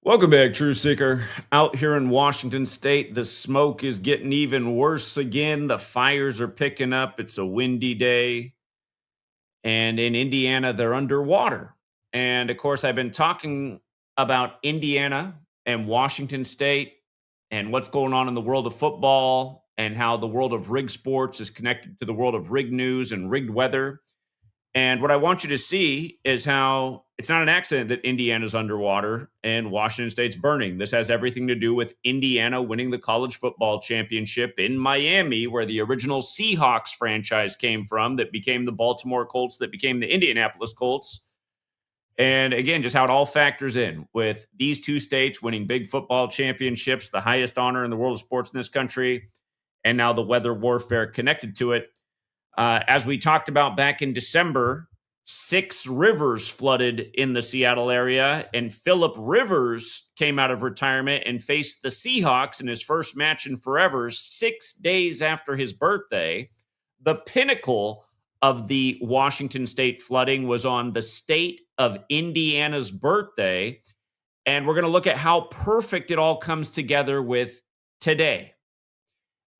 Welcome back, Truth Seeker. Out here in Washington State, the smoke is getting even worse again. The fires are picking up. It's a windy day. And in Indiana, they're underwater. And of course, I've been talking about Indiana and Washington State and what's going on in the world of football and how the world of rig sports is connected to the world of rig news and rigged weather. And what I want you to see is how it's not an accident that Indiana's underwater and Washington State's burning. This has everything to do with Indiana winning the college football championship in Miami, where the original Seahawks franchise came from, that became the Baltimore Colts, that became the Indianapolis Colts. And again, just how it all factors in with these two states winning big football championships, the highest honor in the world of sports in this country, and now the weather warfare connected to it. As we talked about back in December, 6 rivers flooded in the Seattle area, and Philip Rivers came out of retirement and faced the Seahawks in his first match in forever 6 days after his birthday. The pinnacle of the Washington State flooding was on the state of Indiana's birthday, and we're going to look at how perfect it all comes together with today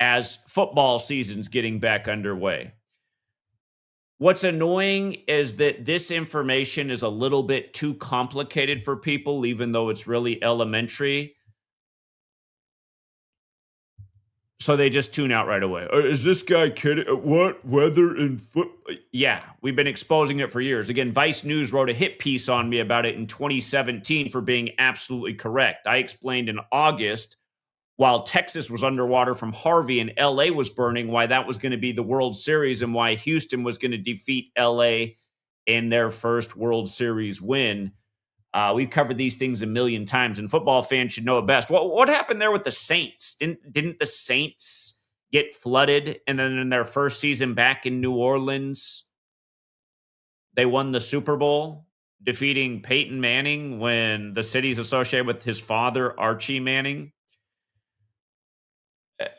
as football season's getting back underway. What's annoying is that this information is a little bit too complicated for people, even though it's really elementary. So they just tune out right away. Is this guy kidding? What? Weather and foot? Yeah, we've been exposing it for years. Again, Vice News wrote a hit piece on me about it in 2017 for being absolutely correct. I explained in August, while Texas was underwater from Harvey and LA was burning, why that was going to be the World Series and why Houston was going to defeat LA in their first World Series win. We've covered these things a million times, and football fans should know it best. What happened there with the Saints? Didn't the Saints get flooded, and then in their first season back in New Orleans, they won the Super Bowl, defeating Peyton Manning when the city's associated with his father, Archie Manning?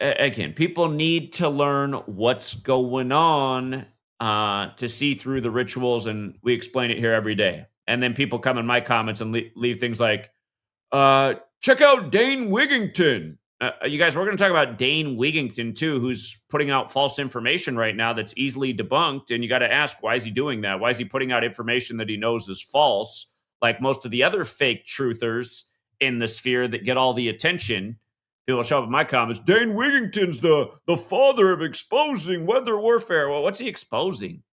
Again, people need to learn what's going on to see through the rituals, and we explain it here every day. And then people come in my comments and leave things like, check out Dane Wigington. You guys, we're going to talk about Dane Wigington, too, who's putting out false information right now that's easily debunked. And you got to ask, why is he doing that? Why is he putting out information that he knows is false, like most of the other fake truthers in the sphere that get all the attention? People show up in my comments, Dane Wigington's the father of exposing weather warfare. Well, what's he exposing?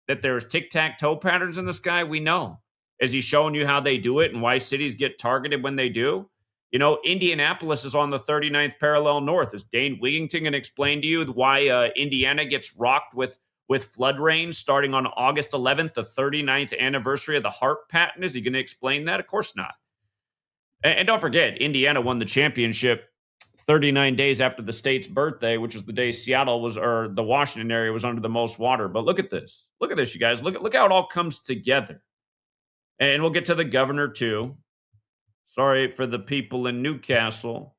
That there's tic-tac-toe patterns in the sky? We know. Is he showing you how they do it and why cities get targeted when they do? You know, Indianapolis is on the 39th parallel north. Is Dane Wigington going to explain to you why Indiana gets rocked with flood rain starting on August 11th, the 39th anniversary of the HARP patent? Is he going to explain that? Of course not. And don't forget, Indiana won the championship 39 days after the state's birthday, which was the day Seattle was, or the Washington area was under the most water. But look at this. Look at this, you guys. Look how it all comes together. And we'll get to the governor, too. Sorry for the people in Newcastle.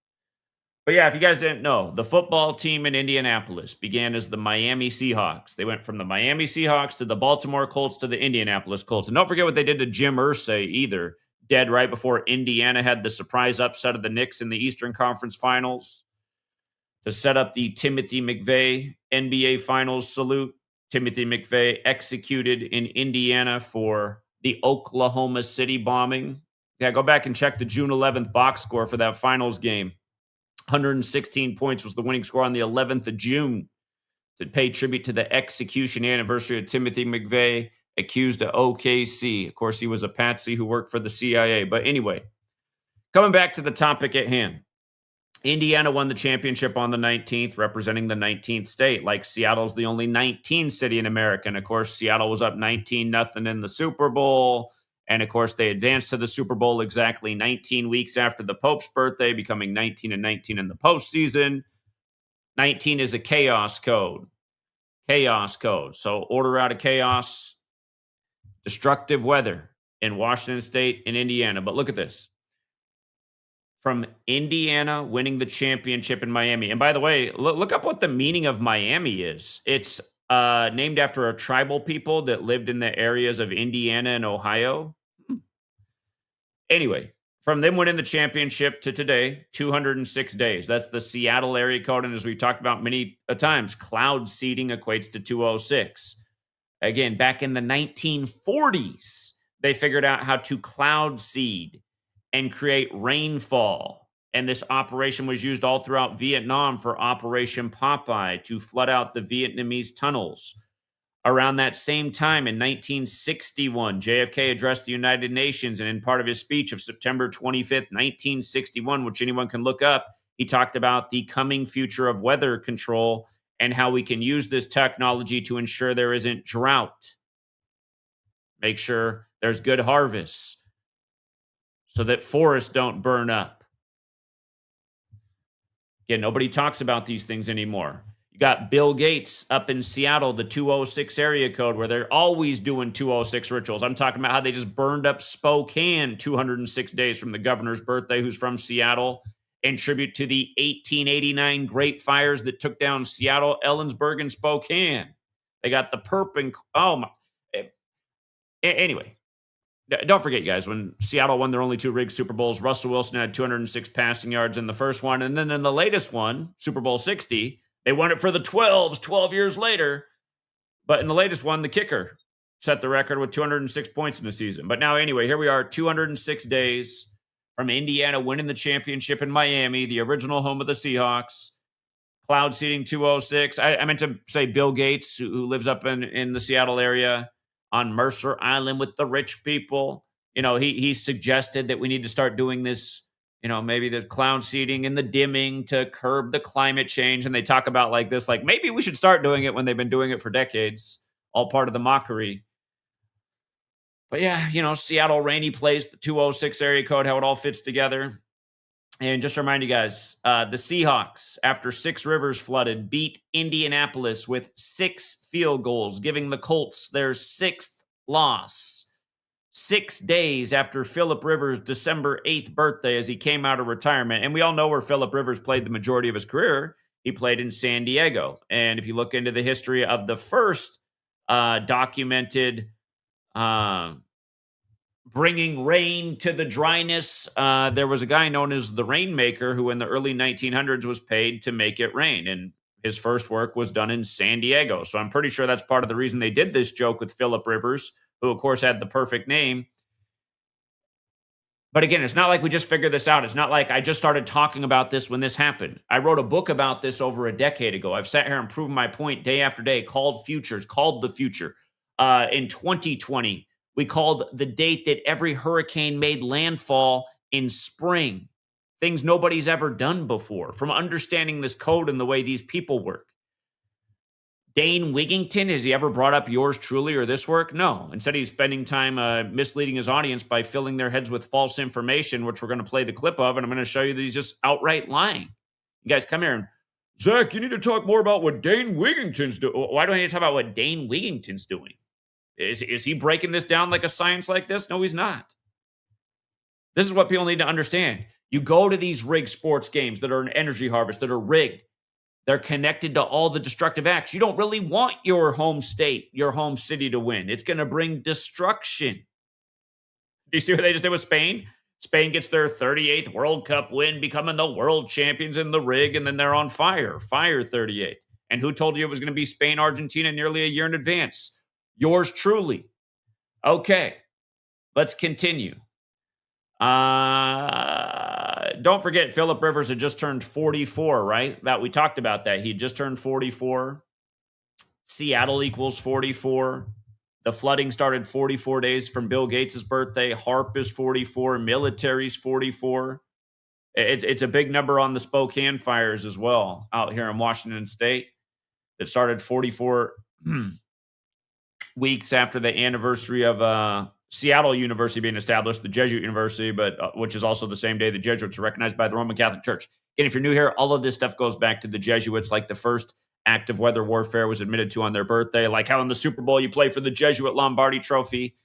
But yeah, if you guys didn't know, the football team in Indianapolis began as the Miami Seahawks. They went from the Miami Seahawks to the Baltimore Colts to the Indianapolis Colts. And don't forget what they did to Jim Irsay either. Dead right before Indiana had the surprise upset of the Knicks in the Eastern Conference Finals to set up the Timothy McVeigh NBA Finals salute. Timothy McVeigh executed in Indiana for the Oklahoma City bombing. Yeah, go back and check the June 11th box score for that finals game. 116 points was the winning score on the 11th of June to pay tribute to the execution anniversary of Timothy McVeigh, accused of OKC. Of course, he was a patsy who worked for the CIA. But anyway, coming back to the topic at hand. Indiana won the championship on the 19th, representing the 19th state. Like Seattle's the only 19th city in America. And of course, Seattle was up 19-0 in the Super Bowl. And of course, they advanced to the Super Bowl exactly 19 weeks after the Pope's birthday, becoming 19-19 in the postseason. 19 is a chaos code. Chaos code. So order out of chaos. Destructive weather in Washington State and Indiana. But look at this. From Indiana winning the championship in Miami. And by the way, look up what the meaning of Miami is. It's named after a tribal people that lived in the areas of Indiana and Ohio. Anyway, From them winning the championship to today, 206 days. That's the Seattle area code. And as we've talked about many times, cloud seeding equates to 206. Again, back in the 1940s, they figured out how to cloud seed and create rainfall. And this operation was used all throughout Vietnam for Operation Popeye to flood out the Vietnamese tunnels. Around that same time in 1961, JFK addressed the United Nations, and in part of his speech of September 25th, 1961, which anyone can look up, he talked about the coming future of weather control and how we can use this technology to ensure there isn't drought, make sure there's good harvests, so that forests don't burn up. Yeah, nobody talks about these things anymore. You got Bill Gates up in Seattle, the 206 area code, where they're always doing 206 rituals. I'm talking about how they just burned up Spokane 206 days from the governor's birthday, who's from Seattle, in tribute to the 1889 Great Fires that took down Seattle, Ellensburg, and Spokane. They got the perp and oh my. Anyway, don't forget, guys, when Seattle won their only 2 rigged Super Bowls, Russell Wilson had 206 passing yards in the first one. And then in the latest one, Super Bowl 60, they won it for the 12s 12 years later. But in the latest one, the kicker set the record with 206 points in the season. But now, anyway, here we are, 206 days from Indiana winning the championship in Miami, the original home of the Seahawks. Cloud seeding 206. I meant to say Bill Gates, who lives up in the Seattle area, on Mercer Island with the rich people. You know, he suggested that we need to start doing this, you know, maybe the cloud seeding and the dimming to curb the climate change. And they talk about like this, like maybe we should start doing it when they've been doing it for decades, all part of the mockery. But yeah, you know, Seattle rainy place, the 206 area code, how it all fits together. And just to remind you guys, the Seahawks, after 6 rivers flooded, beat Indianapolis with 6 field goals, giving the Colts their 6th loss. 6 days after Phillip Rivers' December 8th birthday as he came out of retirement. And we all know where Phillip Rivers played the majority of his career. He played in San Diego. And if you look into the history of the first documented bringing rain to the dryness, there was a guy known as the Rainmaker who in the early 1900s was paid to make it rain. And his first work was done in San Diego. So I'm pretty sure that's part of the reason they did this joke with Phillip Rivers, who of course had the perfect name. But again, it's not like we just figured this out. It's not like I just started talking about this when this happened. I wrote a book about this over a decade ago. I've sat here and proven my point day after day, called the future. In 2020, we called the date that every hurricane made landfall in spring. Things nobody's ever done before, from understanding this code and the way these people work. Dane Wigington, has he ever brought up yours truly or this work? No. Instead, he's spending time misleading his audience by filling their heads with false information, which we're going to play the clip of, and I'm going to show you that he's just outright lying. You guys come here and, Zach, you need to talk more about what Dane Wigington's doing. Why do I need to talk about what Dane Wigington's doing? Is he breaking this down like a science like this? No, he's not. This is what people need to understand. You go to these rigged sports games that are an energy harvest, that are rigged. They're connected to all the destructive acts. You don't really want your home state, your home city to win. It's going to bring destruction. Do you see what they just did with Spain? Spain gets their 38th World Cup win, becoming the world champions in the rig, and then they're on fire. Fire 38. And who told you it was going to be Spain, Argentina nearly a year in advance? Yours truly. Okay, let's continue. Don't forget, Phillip Rivers had just turned 44, right? That we talked about that. He just turned 44. Seattle equals 44. The flooding started 44 days from Bill Gates' birthday. HARP is 44. Military's 44. It's a big number on the Spokane fires as well out here in Washington State. That started 44 weeks after the anniversary of Seattle University being established, the Jesuit University, but which is also the same day the Jesuits are recognized by the Roman Catholic Church. And if you're new here, all of this stuff goes back to the Jesuits, like the first act of weather warfare was admitted to on their birthday, like how in the Super Bowl you play for the Jesuit Lombardi Trophy.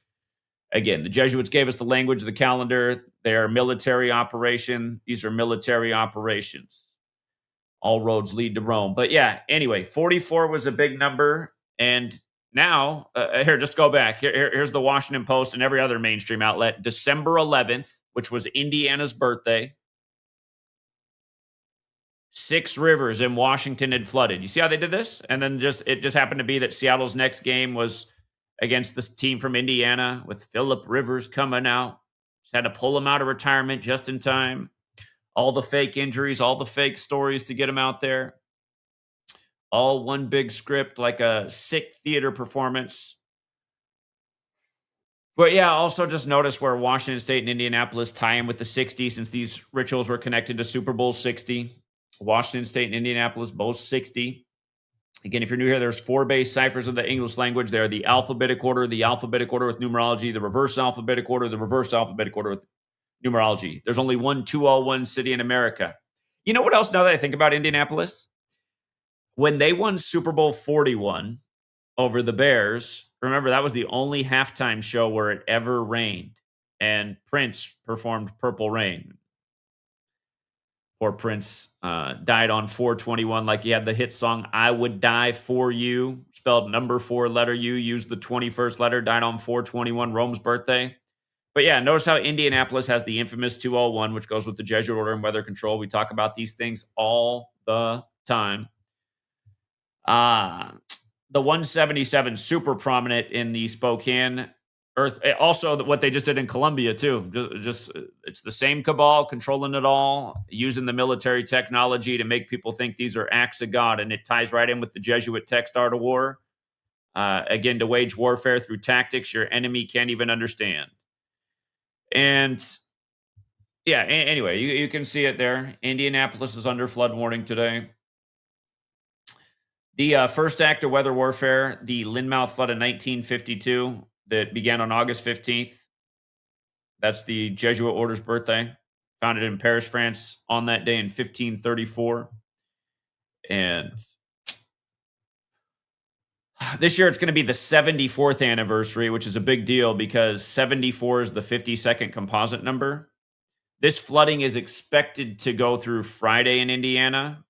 Again, the Jesuits gave us the language, the calendar. They are a military operation. These are military operations. All roads lead to Rome. But yeah, anyway, 44 was a big number. And now, here, just go back. Here's the Washington Post and every other mainstream outlet. December 11th, which was Indiana's birthday. 6 rivers in Washington had flooded. You see how they did this? And then it just happened to be that Seattle's next game was against this team from Indiana with Philip Rivers coming out. Just had to pull him out of retirement just in time. All the fake injuries, all the fake stories to get him out there. All one big script, like a sick theater performance. But yeah, also just notice where Washington State and Indianapolis tie in with the 60 since these rituals were connected to Super Bowl 60. Washington State and Indianapolis both 60. Again, if you're new here, there's 4 base ciphers of the English language. They're the alphabetic order with numerology, the reverse alphabetic order with numerology. There's only one 201 city in America. You know what else now that I think about Indianapolis? When they won Super Bowl 41 over the Bears, remember that was the only halftime show where it ever rained. And Prince performed Purple Rain. Poor Prince died on 4/21, like he had the hit song "I Would Die for You," spelled number 4 letter U, used the 21st letter, died on 4/21, Rome's birthday. But yeah, notice how Indianapolis has the infamous 201, which goes with the Jesuit order and weather control. We talk about these things all the time. The 177, super prominent in the Spokane Earth. Also, what they just did in Colombia too. Just it's the same cabal controlling it all, using the military technology to make people think these are acts of God, and it ties right in with the Jesuit text Art of War. Again, to wage warfare through tactics your enemy can't even understand. And yeah, anyway, you can see it there. Indianapolis is under flood warning today. The first act of weather warfare, the Lynmouth flood in 1952, that began on August 15th. That's the Jesuit order's birthday. Founded in Paris, France on that day in 1534. And this year it's going to be the 74th anniversary, which is a big deal because 74 is the 52nd composite number. This flooding is expected to go through Friday in Indiana.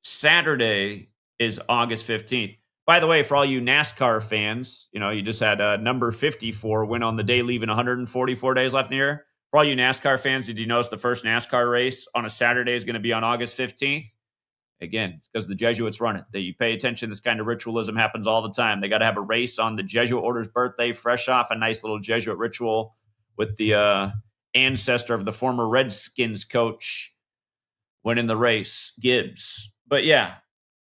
Saturday is August 15th. By the way, for all you NASCAR fans, you just had number 54 win on the day, leaving 144 days left in the year. For all you NASCAR fans, did you notice the first NASCAR race on a Saturday is going to be on August 15th? Again, it's because the Jesuits run it. That you pay attention, this kind of ritualism happens all the time. They got to have a race on the Jesuit order's birthday, fresh off a nice little Jesuit ritual with the ancestor of the former Redskins coach winning the race, Gibbs. But yeah,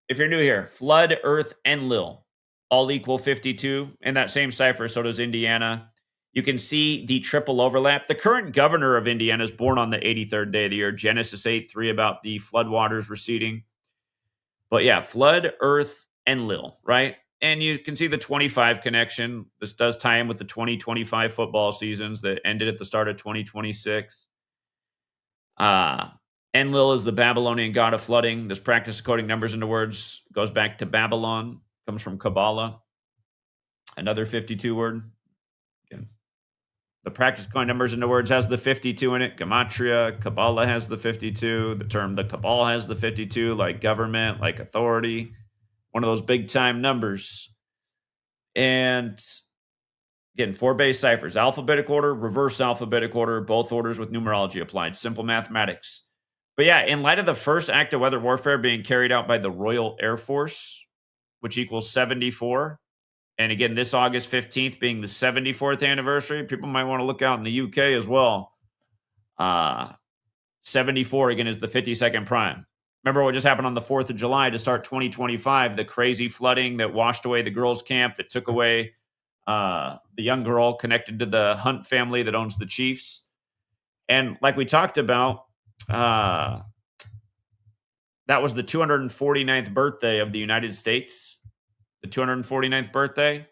if you're new here, Flood, Earth, Enlil all equal 52. In that same cipher, so does Indiana. You can see the triple overlap. The current governor of Indiana is born on the 83rd day of the year, Genesis 8:3, about the floodwaters receding. But yeah, Flood, Earth, Enlil, right? And you can see the 25 connection. This does tie in with the 2025 football seasons that ended at the start of 2026. Enlil is the Babylonian god of flooding. This practice of coding numbers into words goes back to Babylon, comes from Kabbalah. Another 52 word. Again, the practice of coding numbers into words has the 52 in it. Gematria, Kabbalah has the 52. The term the Cabal has the 52, like government, like authority. One of those big time numbers. And again, 4 base ciphers, alphabetic order, reverse alphabetic order, both orders with numerology applied. Simple mathematics. But yeah, in light of the first act of weather warfare being carried out by the Royal Air Force, which equals 74, and again, this August 15th being the 74th anniversary, people might want to look out in the UK as well. 74, again, is the 52nd prime. Remember what just happened on the 4th of July to start 2025, the crazy flooding that washed away the girls' camp, that took away the young girl connected to the Hunt family that owns the Chiefs. And like we talked about, that was the 249th birthday of the United States. The 249th birthday.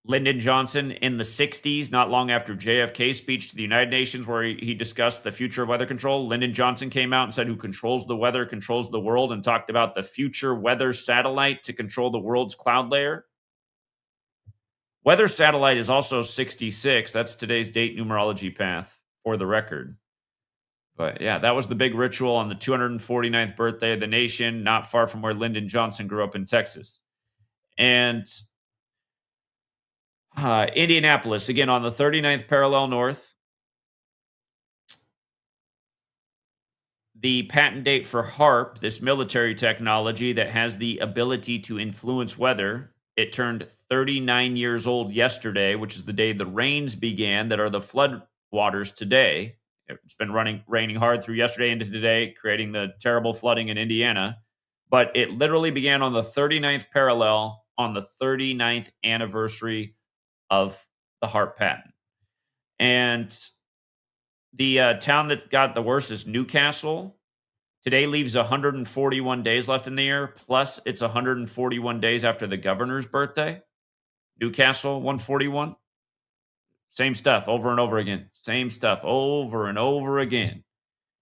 Lyndon Johnson in the 60s, not long after JFK's speech to the United Nations, where he discussed the future of weather control, Lyndon Johnson came out and said, "Who controls the weather controls the world," and talked about the future weather satellite to control the world's cloud layer. Weather satellite is also 66. That's today's date numerology path, for the record. But yeah, that was the big ritual on the 249th birthday of the nation, not far from where Lyndon Johnson grew up in Texas. And Indianapolis, again, on the 39th parallel north. the patent date for HARP, this military technology that has the ability to influence weather, it turned 39 years old yesterday, which is the day the rains began that are the flood waters today. It's been raining hard through yesterday into today, creating the terrible flooding in Indiana. But it literally began on the 39th parallel on the 39th anniversary of the HARP patent. And the town that got the worst is Newcastle. Today leaves 141 days left in the year, plus it's 141 days after the governor's birthday. Newcastle, 141. Same stuff over and over again. Same stuff over and over again.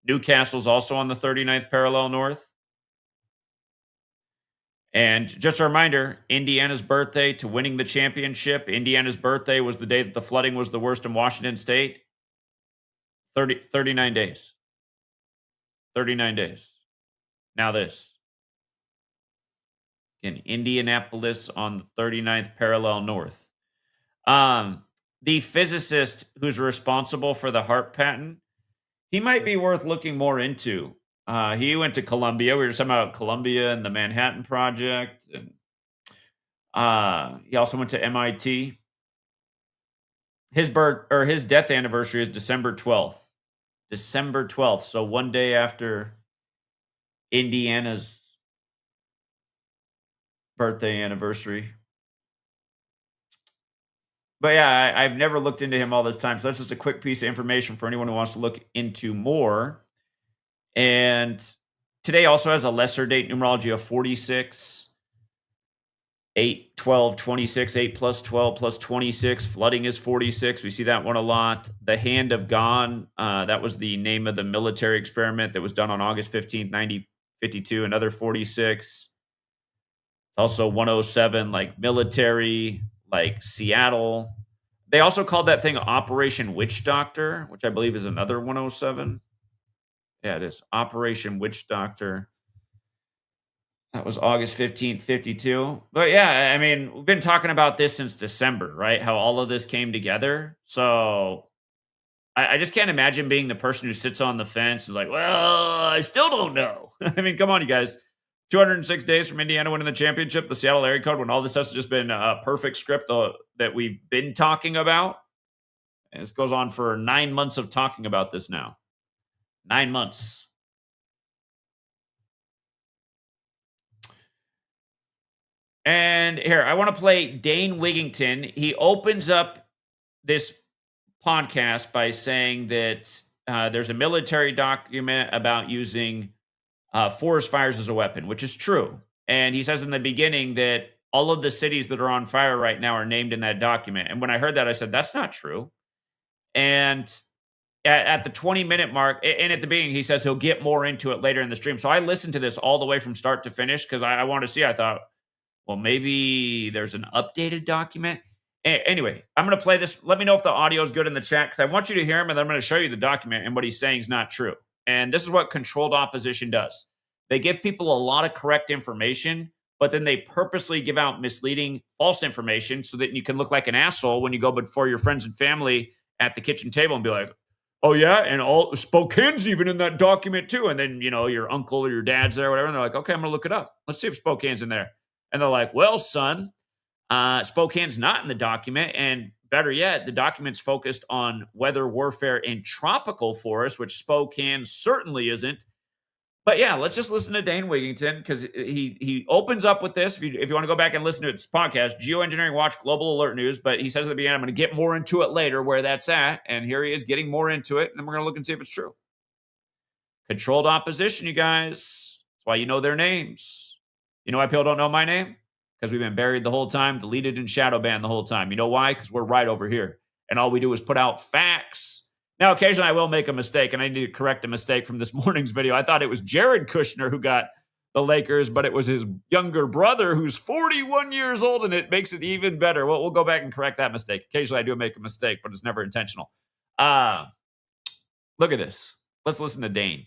Newcastle's also on the 39th parallel north. And just a reminder, Indiana's birthday to winning the championship. Indiana's birthday was the day that the flooding was the worst in Washington state. 39 days. 39 days. Now this. In Indianapolis on the 39th parallel north. The physicist who's responsible for the HARP patent, he might be worth looking more into. He went to Columbia. We were talking about Columbia and the Manhattan Project, and he also went to MIT. His death anniversary is December 12th. December 12th. So one day after Indiana's birthday anniversary. But yeah, I've never looked into him all this time. So that's just a quick piece of information for anyone who wants to look into more. And today also has a lesser date numerology of 46, 8, 12, 26, 8 plus 12 plus 26. Flooding is 46. We see that one a lot. The Hand of God, that was the name of the military experiment that was done on August 15th, 1952. Another 46. It's also 107, like military, like Seattle. They also called that thing Operation Witch Doctor, which I believe is another 107. Yeah, it is. Operation Witch Doctor. That was August 15th, 52. But yeah, I mean, we've been talking about this since December, right? How all of this came together. So I just can't imagine being the person who sits on the fence and is like, well, I still don't know. I mean, come on, you guys. 206 days from Indiana winning the championship, the Seattle area code, when all this has just been a perfect script that we've been talking about. And this goes on for 9 months of talking about this now. 9 months. And here, I want to play Dane Wigington. He opens up this podcast by saying that there's a military document about using forest fires as a weapon, which is true. And he says in the beginning that all of the cities that are on fire right now are named in that document. And when I heard that, I said, that's not true. And at the 20-minute mark, and at the beginning, he says he'll get more into it later in the stream. So I listened to this all the way from start to finish because I wanted to see. I thought, well, maybe there's an updated document. Anyway, I'm going to play this. Let me know if the audio is good in the chat because I want you to hear him, and then I'm going to show you the document, and what he's saying is not true. And this is what controlled opposition does. They give people a lot of correct information, but then they purposely give out misleading, false information so that you can look like an asshole when you go before your friends and family at the kitchen table and be like, oh, yeah, and all Spokane's even in that document too. And then, your uncle or your dad's there or whatever, and they're like, okay, I'm going to look it up. Let's see if Spokane's in there. And they're like, well, son, Spokane's not in the document. And better yet, the document's focused on weather warfare in tropical forests, which Spokane certainly isn't. But yeah, let's just listen to Dane Wigington because he opens up with this. If you want to go back and listen to his podcast, Geoengineering Watch Global Alert News. But he says at the beginning, I'm going to get more into it later where that's at. And here he is getting more into it. And then we're going to look and see if it's true. Controlled opposition, you guys. That's why you know their names. You know why people don't know my name? Because we've been buried the whole time, deleted and shadow banned the whole time. You know why? Because we're right over here. And all we do is put out facts. Now, occasionally I will make a mistake, and I need to correct a mistake from this morning's video. I thought it was Jared Kushner who got the Lakers, but it was his younger brother who's 41 years old, and it makes it even better. Well, we'll go back and correct that mistake. Occasionally I do make a mistake, but it's never intentional. Look at this. Let's listen to Dane.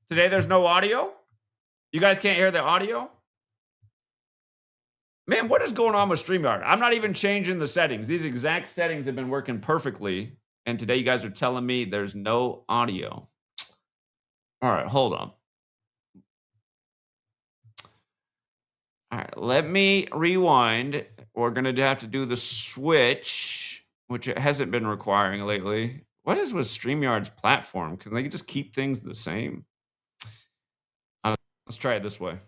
Today there's no audio? You guys can't hear the audio? Man, what is going on with StreamYard? I'm not even changing the settings. These exact settings have been working perfectly. And today you guys are telling me there's no audio. All right, hold on. All right, let me rewind. We're going to have to do the switch, which it hasn't been requiring lately. What is with StreamYard's platform? Can they just keep things the same? Let's try it this way.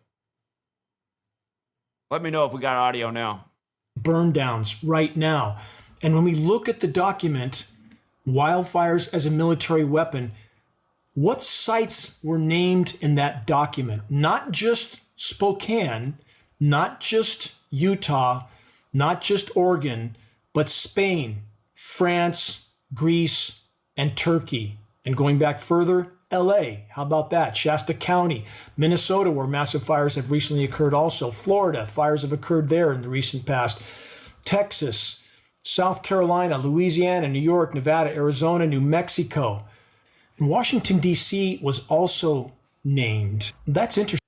Let me know if we got audio now. Burn downs right now. And when we look at the document, wildfires as a military weapon, what sites were named in that document? Not just Spokane, not just Utah, not just Oregon, but Spain, France, Greece, and Turkey. And going back further, LA, how about that? Shasta County, Minnesota, where massive fires have recently occurred also. Florida, fires have occurred there in the recent past. Texas, South Carolina, Louisiana, New York, Nevada, Arizona, New Mexico. And Washington, D.C. was also named. That's interesting.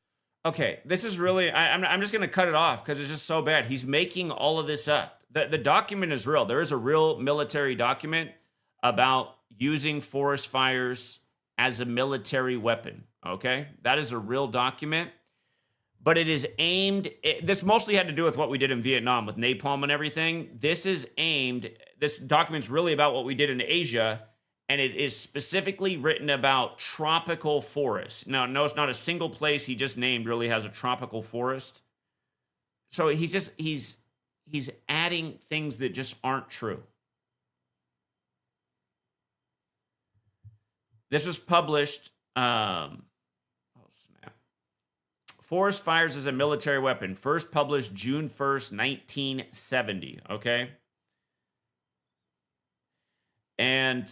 Okay, this is really, I'm just going to cut it off because it's just so bad. He's making all of this up. The document is real. There is a real military document about using forest fires as a military weapon, okay? That is a real document, but it is aimed, this mostly had to do with what we did in Vietnam with napalm and everything. This document's really about what we did in Asia, and it is specifically written about tropical forests. Now, no, it's not a single place he just named really has a tropical forest. So he's adding things that just aren't true. This was published, Forest fires as a military weapon, first published June 1st, 1970, okay? And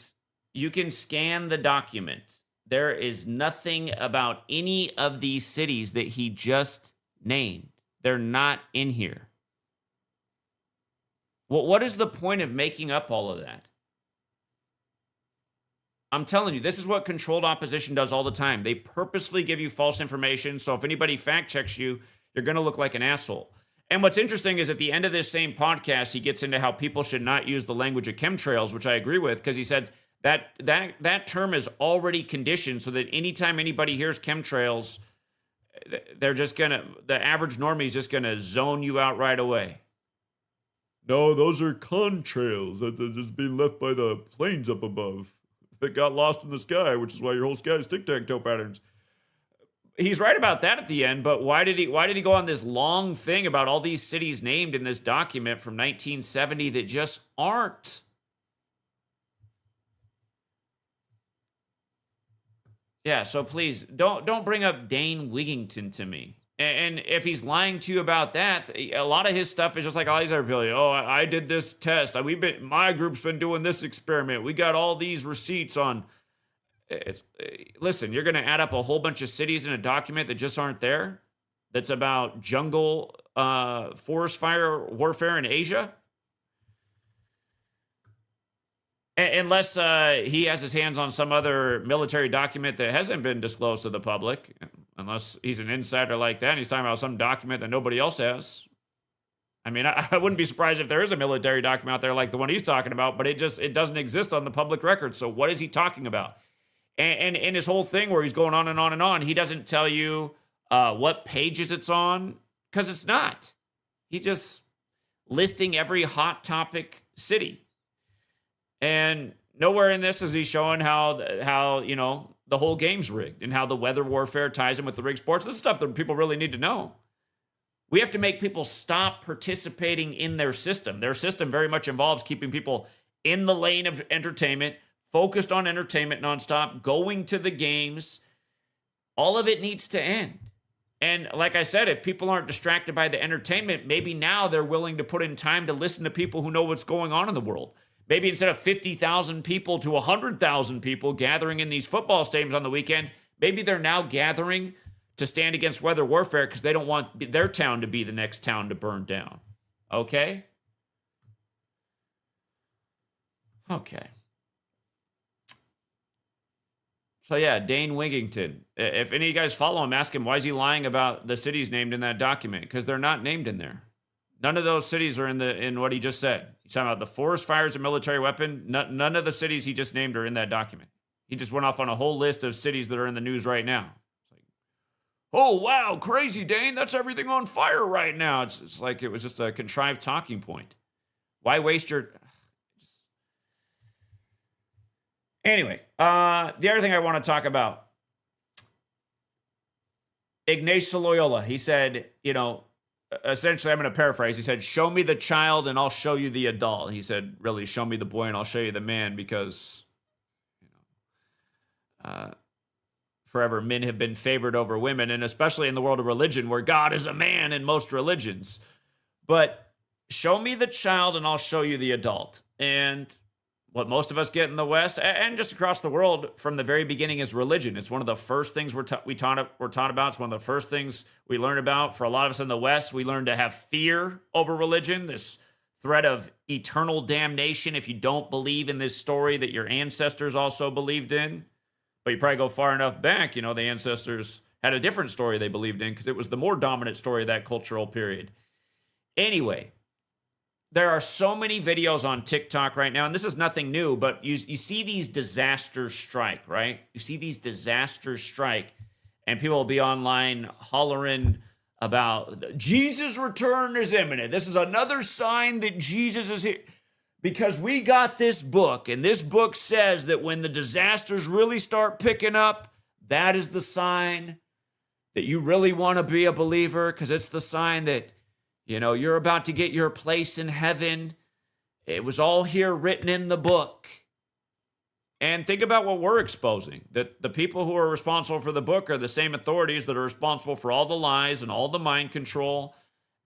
you can scan the document. There is nothing about any of these cities that he just named. They're not in here. Well, what is the point of making up all of that? I'm telling you, this is what controlled opposition does all the time. They purposely give you false information, so if anybody fact checks you, you're going to look like an asshole. And what's interesting is at the end of this same podcast, he gets into how people should not use the language of chemtrails, which I agree with, because he said that term is already conditioned so that anytime anybody hears chemtrails, they're just going to, the average normie is just going to zone you out right away. No, those are contrails that are just being left by the planes up above that got lost in the sky, which is why your whole sky is tic-tac-toe patterns. He's right about that at the end, but why did he go on this long thing about all these cities named in this document from 1970 that just aren't? Yeah, so please don't bring up Dane Wigington to me. And if he's lying to you about that, a lot of his stuff is just like all these other people. Oh, I did this test. My group's been doing this experiment. We got all these receipts on. Listen, you're going to add up a whole bunch of cities in a document that just aren't there. That's about jungle forest fire warfare in Asia. Unless he has his hands on some other military document that hasn't been disclosed to the public, unless he's an insider like that and he's talking about some document that nobody else has. I mean, I wouldn't be surprised if there is a military document out there like the one he's talking about, but it doesn't exist on the public record. So what is he talking about? And in his whole thing where he's going on and on and on, he doesn't tell you what pages it's on, because it's not. He just listing every hot topic city. And nowhere in this is he showing how you know, the whole game's rigged and how the weather warfare ties in with the rigged sports. This is stuff that people really need to know. We have to make people stop participating in their system. Their system very much involves keeping people in the lane of entertainment, focused on entertainment nonstop, going to the games. All of it needs to end. And like I said, if people aren't distracted by the entertainment, maybe now they're willing to put in time to listen to people who know what's going on in the world. Maybe instead of 50,000 people to 100,000 people gathering in these football stadiums on the weekend, maybe they're now gathering to stand against weather warfare because they don't want their town to be the next town to burn down. Okay? Okay. So yeah, Dane Wigington. If any of you guys follow him, ask him why is he lying about the cities named in that document? Because they're not named in there. None of those cities are in what he just said. He's talking about the forest fires, a military weapon. None of the cities he just named are in that document. He just went off on a whole list of cities that are in the news right now. It's like, oh wow, crazy Dane, that's everything on fire right now. It's like it was just a contrived talking point. Why waste your? Anyway, the other thing I want to talk about, Ignatius Loyola. He said, essentially, I'm going to paraphrase. He said, show me the child and I'll show you the adult. He said, really, show me the boy and I'll show you the man, because forever men have been favored over women, and especially in the world of religion where God is a man in most religions. But show me the child and I'll show you the adult. And what most of us get in the West and just across the world from the very beginning is religion. It's one of the first things we're taught about. It's one of the first things we learn about. For a lot of us in the West, we learn to have fear over religion, this threat of eternal damnation if you don't believe in this story that your ancestors also believed in. But you probably go far enough back, the ancestors had a different story they believed in because it was the more dominant story of that cultural period. Anyway, there are so many videos on TikTok right now, and this is nothing new, but you see these disasters strike, right? You see these disasters strike, and people will be online hollering about Jesus' return is imminent. This is another sign that Jesus is here. Because we got this book, and this book says that when the disasters really start picking up, that is the sign that you really want to be a believer, because it's the sign that you're about to get your place in heaven. It was all here written in the book. And think about what we're exposing. That the people who are responsible for the book are the same authorities that are responsible for all the lies and all the mind control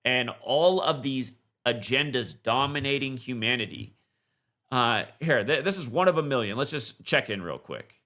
and all of these agendas dominating humanity. This is one of a million. Let's just check in real quick.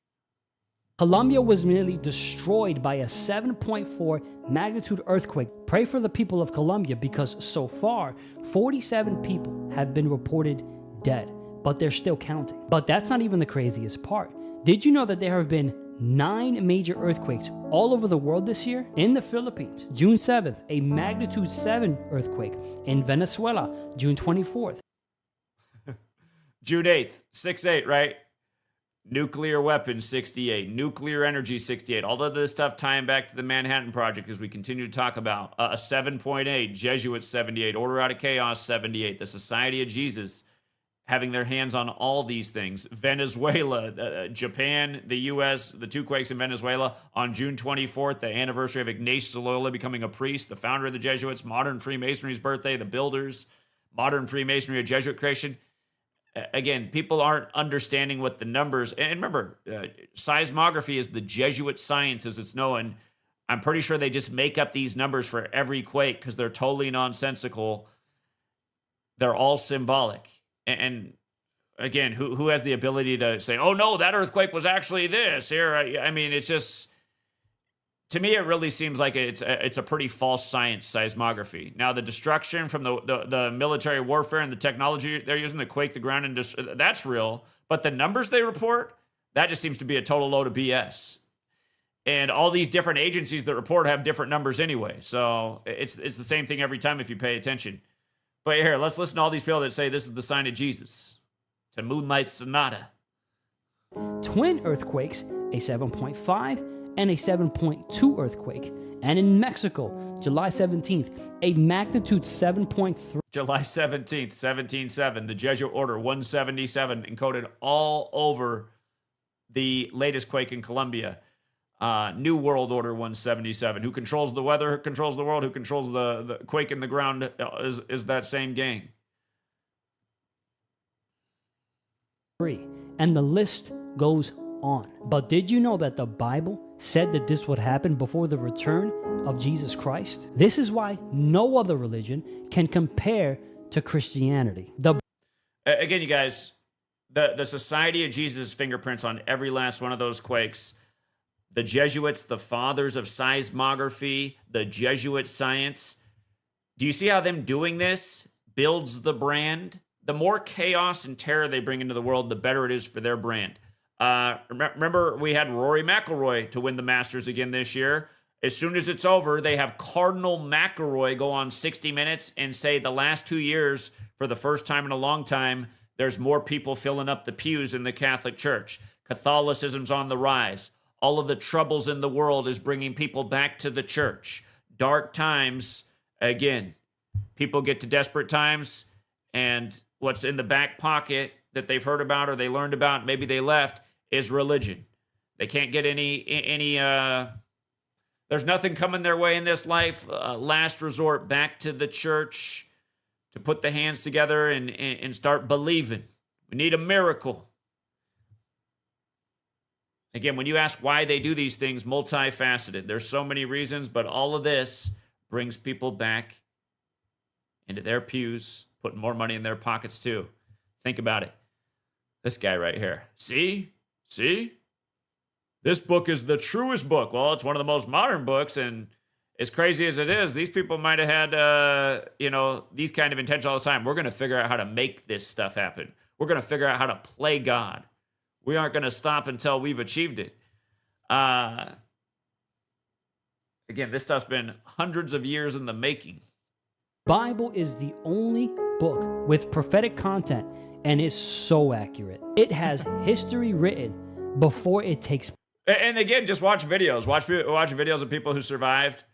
Colombia was nearly destroyed by a 7.4 magnitude earthquake. Pray for the people of Colombia, because so far, 47 people have been reported dead, but they're still counting. But that's not even the craziest part. Did you know that there have been 9 major earthquakes all over the world this year? In the Philippines, June 7th, a magnitude 7 earthquake. In Venezuela, June 24th. June 8th, 6/8, right? Nuclear weapons, 68. Nuclear energy, 68. All of this stuff tying back to the Manhattan Project as we continue to talk about. A 7.8, Jesuits, 78. Order Out of Chaos, 78. The Society of Jesus having their hands on all these things. Venezuela, Japan, the U.S., the 2 quakes in Venezuela on June 24th, the anniversary of Ignatius Loyola becoming a priest, the founder of the Jesuits, modern Freemasonry's birthday, the builders, modern Freemasonry, a Jesuit creation. Again, people aren't understanding what the numbers, and remember, seismography is the Jesuit science as it's known. I'm pretty sure they just make up these numbers for every quake because they're totally nonsensical. They're all symbolic. And again, who has the ability to say, oh no, that earthquake was actually this here? I mean, it's just, to me, it really seems like it's a pretty false science, seismography. Now, the destruction from the military warfare and the technology they're using to quake the ground, and that's real. But the numbers they report, that just seems to be a total load of BS. And all these different agencies that report have different numbers anyway. So it's the same thing every time if you pay attention. But here, let's listen to all these people that say this is the sign of Jesus. To Moonlight Sonata. Twin earthquakes, a 7.5 and a 7.2 earthquake. And in Mexico, July 17th, a magnitude 7.3. July 17th, 17.7, the Jesuit Order 177 encoded all over the latest quake in Colombia. New World Order 177. Who controls the weather, who controls the world, who controls the quake in the ground is that same gang. And the list goes on. But did you know that the Bible said that this would happen before the return of Jesus Christ? This is why no other religion can compare to Christianity. Again, you guys, the Society of Jesus fingerprints on every last one of those quakes. The Jesuits, the fathers of seismography, the Jesuit science. Do you see how them doing this builds the brand? The more chaos and terror they bring into the world, the better it is for their brand. Remember, we had Rory McIlroy to win the Masters again this year. As soon as it's over, they have Cardinal McIlroy go on 60 Minutes and say the last 2 years, for the first time in a long time, there's more people filling up the pews in the Catholic Church. Catholicism's on the rise. All of the troubles in the world is bringing people back to the church. Dark times, again, people get to desperate times, and what's in the back pocket that they've heard about or they learned about, maybe they left, is religion. They can't get any there's nothing coming their way in this life. Last resort, back to the church to put the hands together and start believing. We need a miracle. Again, when you ask why they do these things, multifaceted. There's so many reasons, but all of this brings people back into their pews, putting more money in their pockets too. Think about it. This guy right here. See? This book is the truest book. Well, it's one of the most modern books, and as crazy as it is, these people might have had, these kind of intentions all the time. We're going to figure out how to make this stuff happen. We're going to figure out how to play God. We aren't going to stop until we've achieved it. Again, this stuff's been hundreds of years in the making. Bible is the only book with prophetic content and is so accurate. It has history written before it takes. And again, just watch videos. Watch videos of people who survived.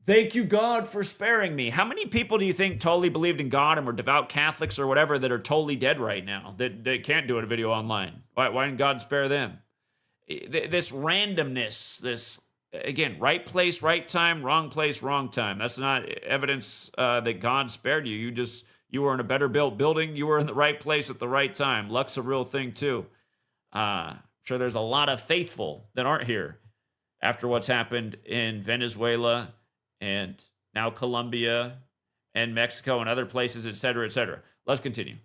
Thank you, God, for sparing me. How many people do you think totally believed in God and were devout Catholics or whatever that are totally dead right now, that can't do a video online? Why didn't God spare them? This randomness, this, again, right place, right time, wrong place, wrong time. That's not evidence that God spared you. You were in a better built building. You were in the right place at the right time. Luck's a real thing, too. Sure, there's a lot of faithful that aren't here after what's happened in Venezuela and now Colombia and Mexico and other places, et cetera, et cetera. Let's continue.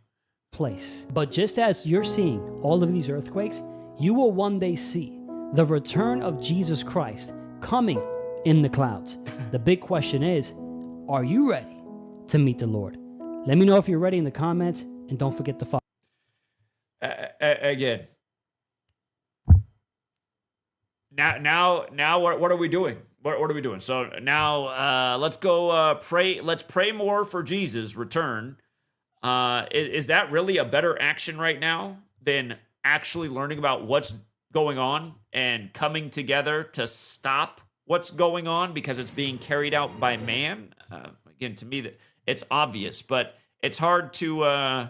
Place. But just as you're seeing all of these earthquakes, you will one day see the return of Jesus Christ coming in the clouds. The big question is, are you ready to meet the Lord? Let me know if you're ready in the comments, and don't forget to follow. Again. Now, what are we doing? What are we doing? So now, let's go pray. Let's pray more for Jesus' return. Is that really a better action right now than actually learning about what's going on and coming together to stop what's going on because it's being carried out by man? Again, to me, that it's obvious, but it's hard to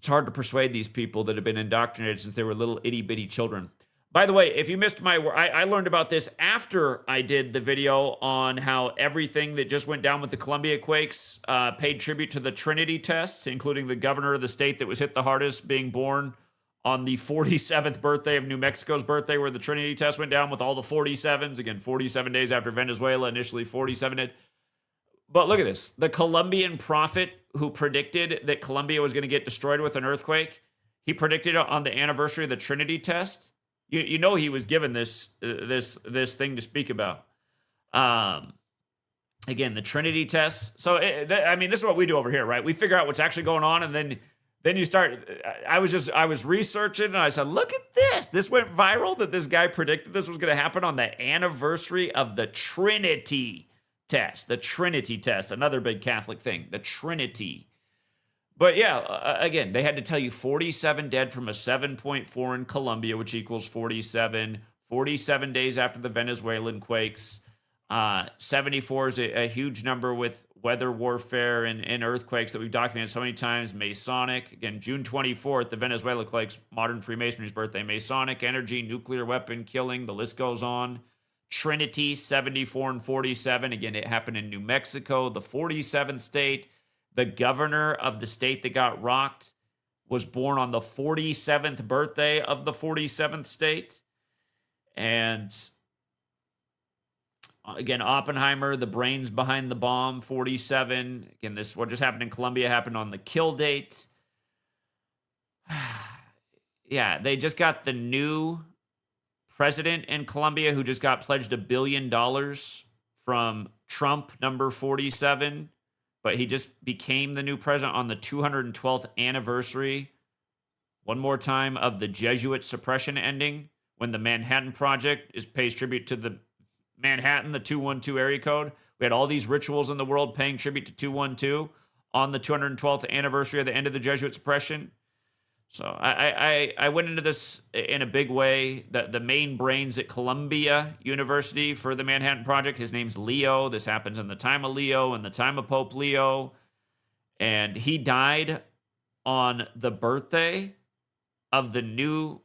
persuade these people that have been indoctrinated since they were little itty bitty children. By the way, if you missed I learned about this after I did the video on how everything that just went down with the Columbia quakes paid tribute to the Trinity test, including the governor of the state that was hit the hardest being born on the 47th birthday of New Mexico's birthday, where the Trinity test went down with all the 47s. Again, 47 days after Venezuela, initially 47 did. But look at this. The Colombian prophet who predicted that Colombia was going to get destroyed with an earthquake, he predicted it on the anniversary of the Trinity test. You know he was given this thing to speak about. Again, the Trinity test. So, this is what we do over here, right? We figure out what's actually going on, and then you start. I was researching, and I said, look at this. This went viral that this guy predicted this was going to happen on the anniversary of the Trinity test. The Trinity test, another big Catholic thing, the Trinity. But yeah, again, they had to tell you 47 dead from a 7.4 in Colombia, which equals 47 days after the Venezuelan quakes. 74 is a huge number with weather warfare and earthquakes that we've documented so many times. Masonic, again, June 24th, the Venezuela quakes, modern Freemasonry's birthday. Masonic energy, nuclear weapon killing, the list goes on. Trinity, 74 and 47. Again, it happened in New Mexico, the 47th state. The governor of the state that got rocked was born on the 47th birthday of the 47th state. And again, Oppenheimer, the brains behind the bomb, 47. Again, this what just happened in Colombia happened on the kill date. Yeah, they just got the new president in Colombia who just got pledged $1 billion from Trump, number 47. But he just became the new president on the 212th anniversary one more time of the Jesuit suppression ending when the Manhattan Project pays tribute to the Manhattan, the 212 area code. We had all these rituals in the world paying tribute to 212 on the 212th anniversary of the end of the Jesuit suppression. So I went into this in a big way. The main brains at Columbia University for the Manhattan Project, his name's Leo. This happens in the time of Leo and the time of Pope Leo. And he died on the birthday of the new,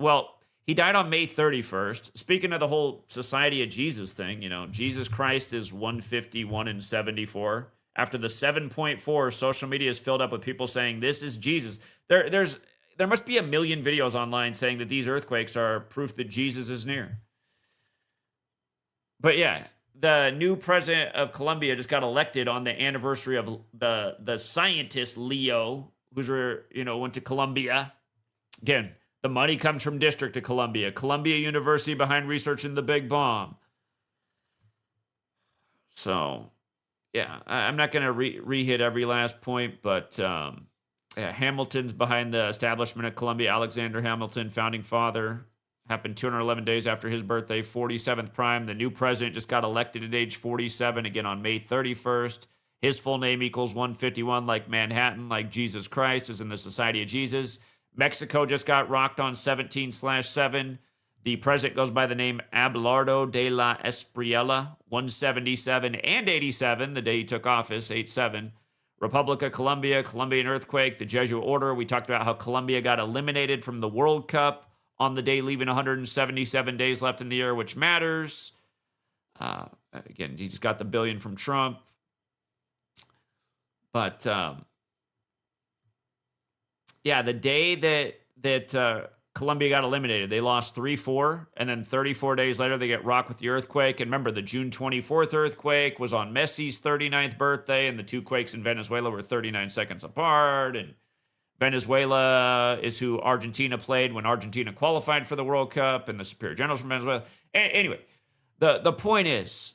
well, he died on May 31st. Speaking of the whole Society of Jesus thing, Jesus Christ is 151 and 74. After the 7.4, social media is filled up with people saying, this is Jesus. There must be a million videos online saying that these earthquakes are proof that Jesus is near. But yeah, the new president of Colombia just got elected on the anniversary of the scientist Leo, went to Colombia. Again, the money comes from District of Columbia. Columbia University behind researching the big bomb. So, yeah, I'm not going to re-hit every last point, but Hamilton's behind the establishment of Columbia. Alexander Hamilton, founding father, happened 211 days after his birthday, 47th prime. The new president just got elected at age 47, again on May 31st. His full name equals 151, like Manhattan, like Jesus Christ is in the Society of Jesus. Mexico just got rocked on 17/7. The president goes by the name Abelardo de la Espriella, 177 and 87, the day he took office, 87. Republic of Colombia, Colombian earthquake, the Jesuit order. We talked about how Colombia got eliminated from the World Cup on the day, leaving 177 days left in the year, which matters. Again, he just got the billion from Trump. But yeah, the day that Colombia got eliminated, they lost 3-4, and then 34 days later, they get rocked with the earthquake. And remember, the June 24th earthquake was on Messi's 39th birthday, and the two quakes in Venezuela were 39 seconds apart. And Venezuela is who Argentina played when Argentina qualified for the World Cup, and the Superior Generals from Venezuela. Anyway, the point is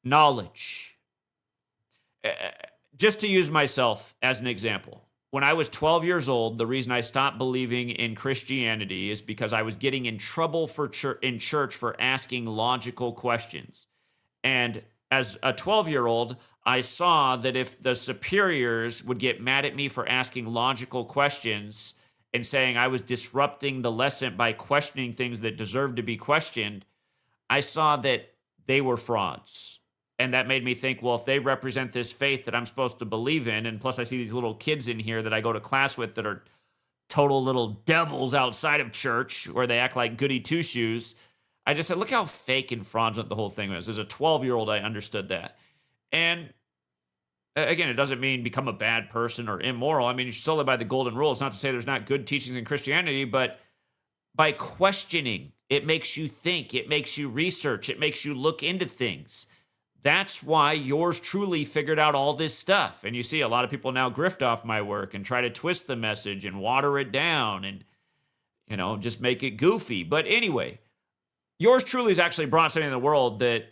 knowledge. Just to use myself as an example. When I was 12 years old, the reason I stopped believing in Christianity is because I was getting in trouble in church for asking logical questions. And as a 12-year-old, I saw that if the superiors would get mad at me for asking logical questions and saying I was disrupting the lesson by questioning things that deserved to be questioned, I saw that they were frauds. And that made me think, well, if they represent this faith that I'm supposed to believe in, and plus I see these little kids in here that I go to class with that are total little devils outside of church where they act like goody two-shoes, I just said, look how fake and fraudulent the whole thing was. As a 12-year-old, I understood that. And again, it doesn't mean become a bad person or immoral. I mean, you should still live by the golden rule. It's not to say there's not good teachings in Christianity, but by questioning, it makes you think, it makes you research, it makes you look into things. That's why yours truly figured out all this stuff. And you see a lot of people now grift off my work and try to twist the message and water it down and, just make it goofy. But anyway, yours truly has actually brought something in the world that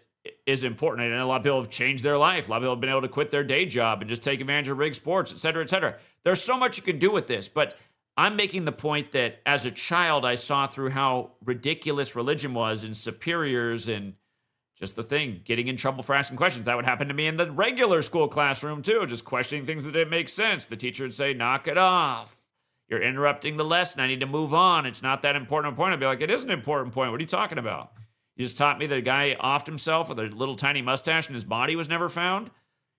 is important. And a lot of people have changed their life. A lot of people have been able to quit their day job and just take advantage of rig sports, et cetera, et cetera. There's so much you can do with this. But I'm making the point that as a child, I saw through how ridiculous religion was and superiors and just the thing, getting in trouble for asking questions. That would happen to me in the regular school classroom too, just questioning things that didn't make sense. The teacher would say, knock it off. You're interrupting the lesson. I need to move on. It's not that important a point. I'd be like, it is an important point. What are you talking about? You just taught me that a guy offed himself with a little tiny mustache and his body was never found?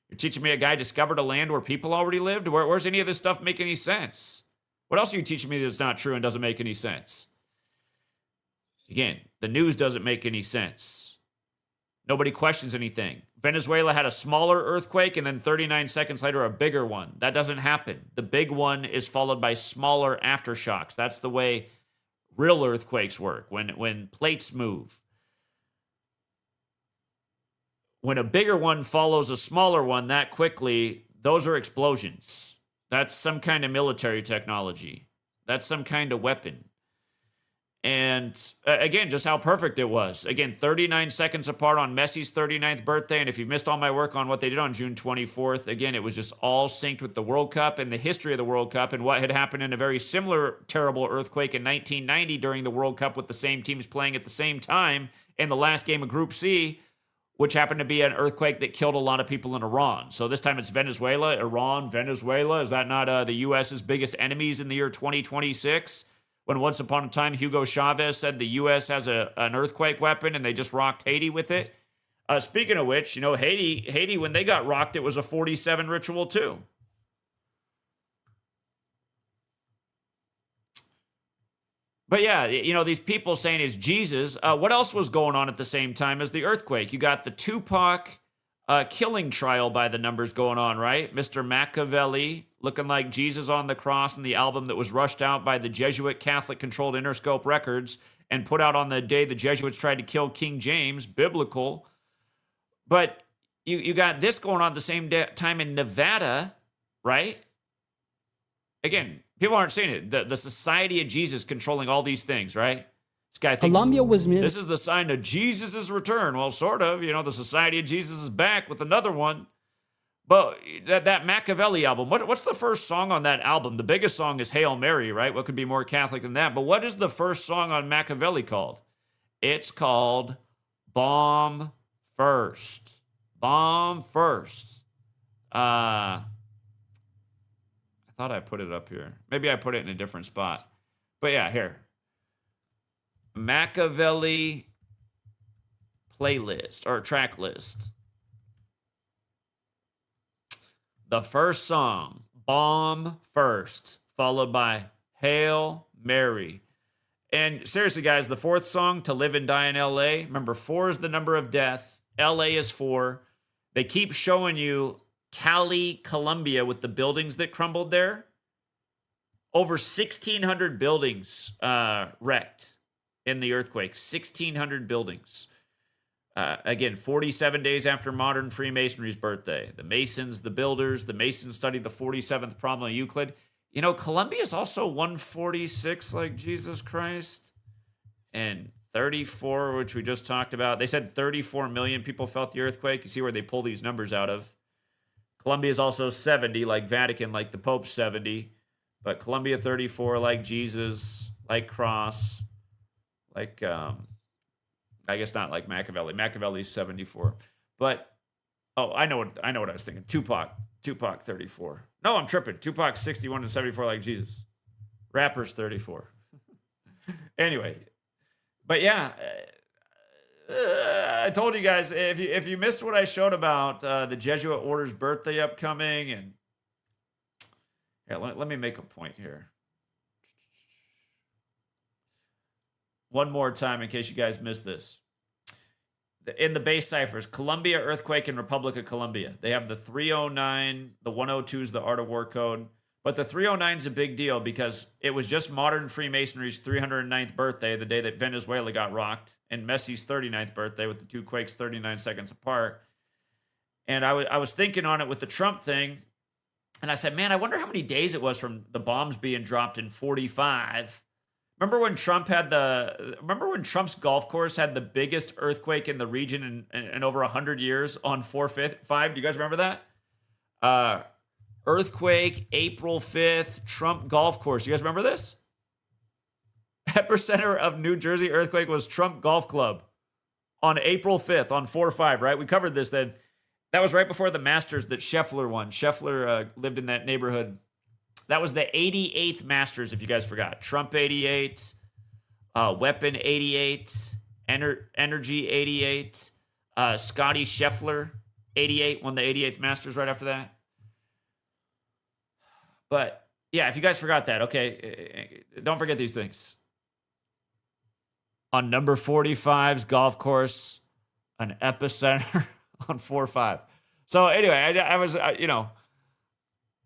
You're teaching me a guy discovered a land where people already lived? Where's any of this stuff make any sense? What else are you teaching me that's not true and doesn't make any sense? Again, the news doesn't make any sense. Nobody questions anything. Venezuela had a smaller earthquake and then 39 seconds later, a bigger one. That doesn't happen. The big one is followed by smaller aftershocks. That's the way real earthquakes work, when plates move. When a bigger one follows a smaller one that quickly, those are explosions. That's some kind of military technology. That's some kind of weapon. And again, just how perfect it was. Again, 39 seconds apart on Messi's 39th birthday. And if you missed all my work on what they did on June 24th, again, it was just all synced with the World Cup and the history of the World Cup and what had happened in a very similar terrible earthquake in 1990 during the World Cup with the same teams playing at the same time in the last game of Group C, which happened to be an earthquake that killed a lot of people in Iran. So this time it's Venezuela, Iran, Venezuela. Is that not the U.S.'s biggest enemies in the year 2026? When once upon a time, Hugo Chavez said the U.S. has an earthquake weapon and they just rocked Haiti with it. Speaking of which, you know, Haiti, when they got rocked, it was a 47 ritual too. But yeah, you know, these people saying it's Jesus. What else was going on at the same time as the earthquake? You got the Tupac killing trial by the numbers going on, right? Mr. Machiavelli looking like Jesus on the cross in the album that was rushed out by the Jesuit Catholic-controlled Interscope Records and put out on the day the Jesuits tried to kill King James, biblical. But you got this going on at the same time in Nevada, right? Again, people aren't seeing it. The Society of Jesus controlling all these things, right? This guy thinks Colombia was this is the sign of Jesus' return. Well, sort of. You know, the Society of Jesus is back with another one. But that Machiavelli album, what's the first song on that album? The biggest song is Hail Mary, right? What could be more Catholic than that? But what is the first song on Machiavelli called? It's called Bomb First. Bomb First. I thought I put it up here. Maybe I put it in a different spot. But yeah, here. Machiavelli playlist or track list. The first song, Bomb First, followed by Hail Mary. And seriously, guys, the fourth song, To Live and Die in LA. Remember, 4 is the number of death. LA is 4. They keep showing you Cali, Colombia, with the buildings that crumbled there. Over 1,600 buildings wrecked in the earthquake. 1,600 buildings. Again, 47 days after modern Freemasonry's birthday. The Masons, the builders, the Masons studied the 47th problem of Euclid. You know, Colombia is also 146 like Jesus Christ. And 34, which we just talked about. They said 34 million people felt the earthquake. You see where they pull these numbers out of. Colombia is also 70, like Vatican, like the Pope's 70. But Colombia 34, like Jesus, like Cross, like, I guess not like Machiavelli. Machiavelli's 74. But, oh, I know what I was thinking. Tupac 34. No, I'm tripping. Tupac 61 and 74 like Jesus. Rapper's 34. Anyway, but yeah, I told you guys, if you missed what I showed about the Jesuit order's birthday upcoming, and yeah, let me make a point here. One more time in case you guys missed this. In the base ciphers, Colombia earthquake and Republic of Colombia. They have the 309, the 102 is the Art of War code. But the 309 is a big deal because it was just modern Freemasonry's 309th birthday, the day that Venezuela got rocked, and Messi's 39th birthday with the two quakes 39 seconds apart. And I was thinking on it with the Trump thing, and I said, man, I wonder how many days it was from the bombs being dropped in 45. Remember when Trump's golf course had the biggest earthquake in the region in over 100 years on 4/5? Do you guys remember that? Earthquake, April 5th, Trump golf course. You guys remember this? Epicenter of New Jersey earthquake was Trump Golf Club on April 5th on 4/5, right? We covered this then. That was right before the Masters that Scheffler won. Scheffler lived in that neighborhood. That was the 88th Masters, if you guys forgot. Trump 88, Weapon 88, Energy 88, Scotty Scheffler 88, won the 88th Masters right after that. But, yeah, if you guys forgot that, okay, don't forget these things. On number 45's golf course, an epicenter on 4/5. So, anyway, I was, I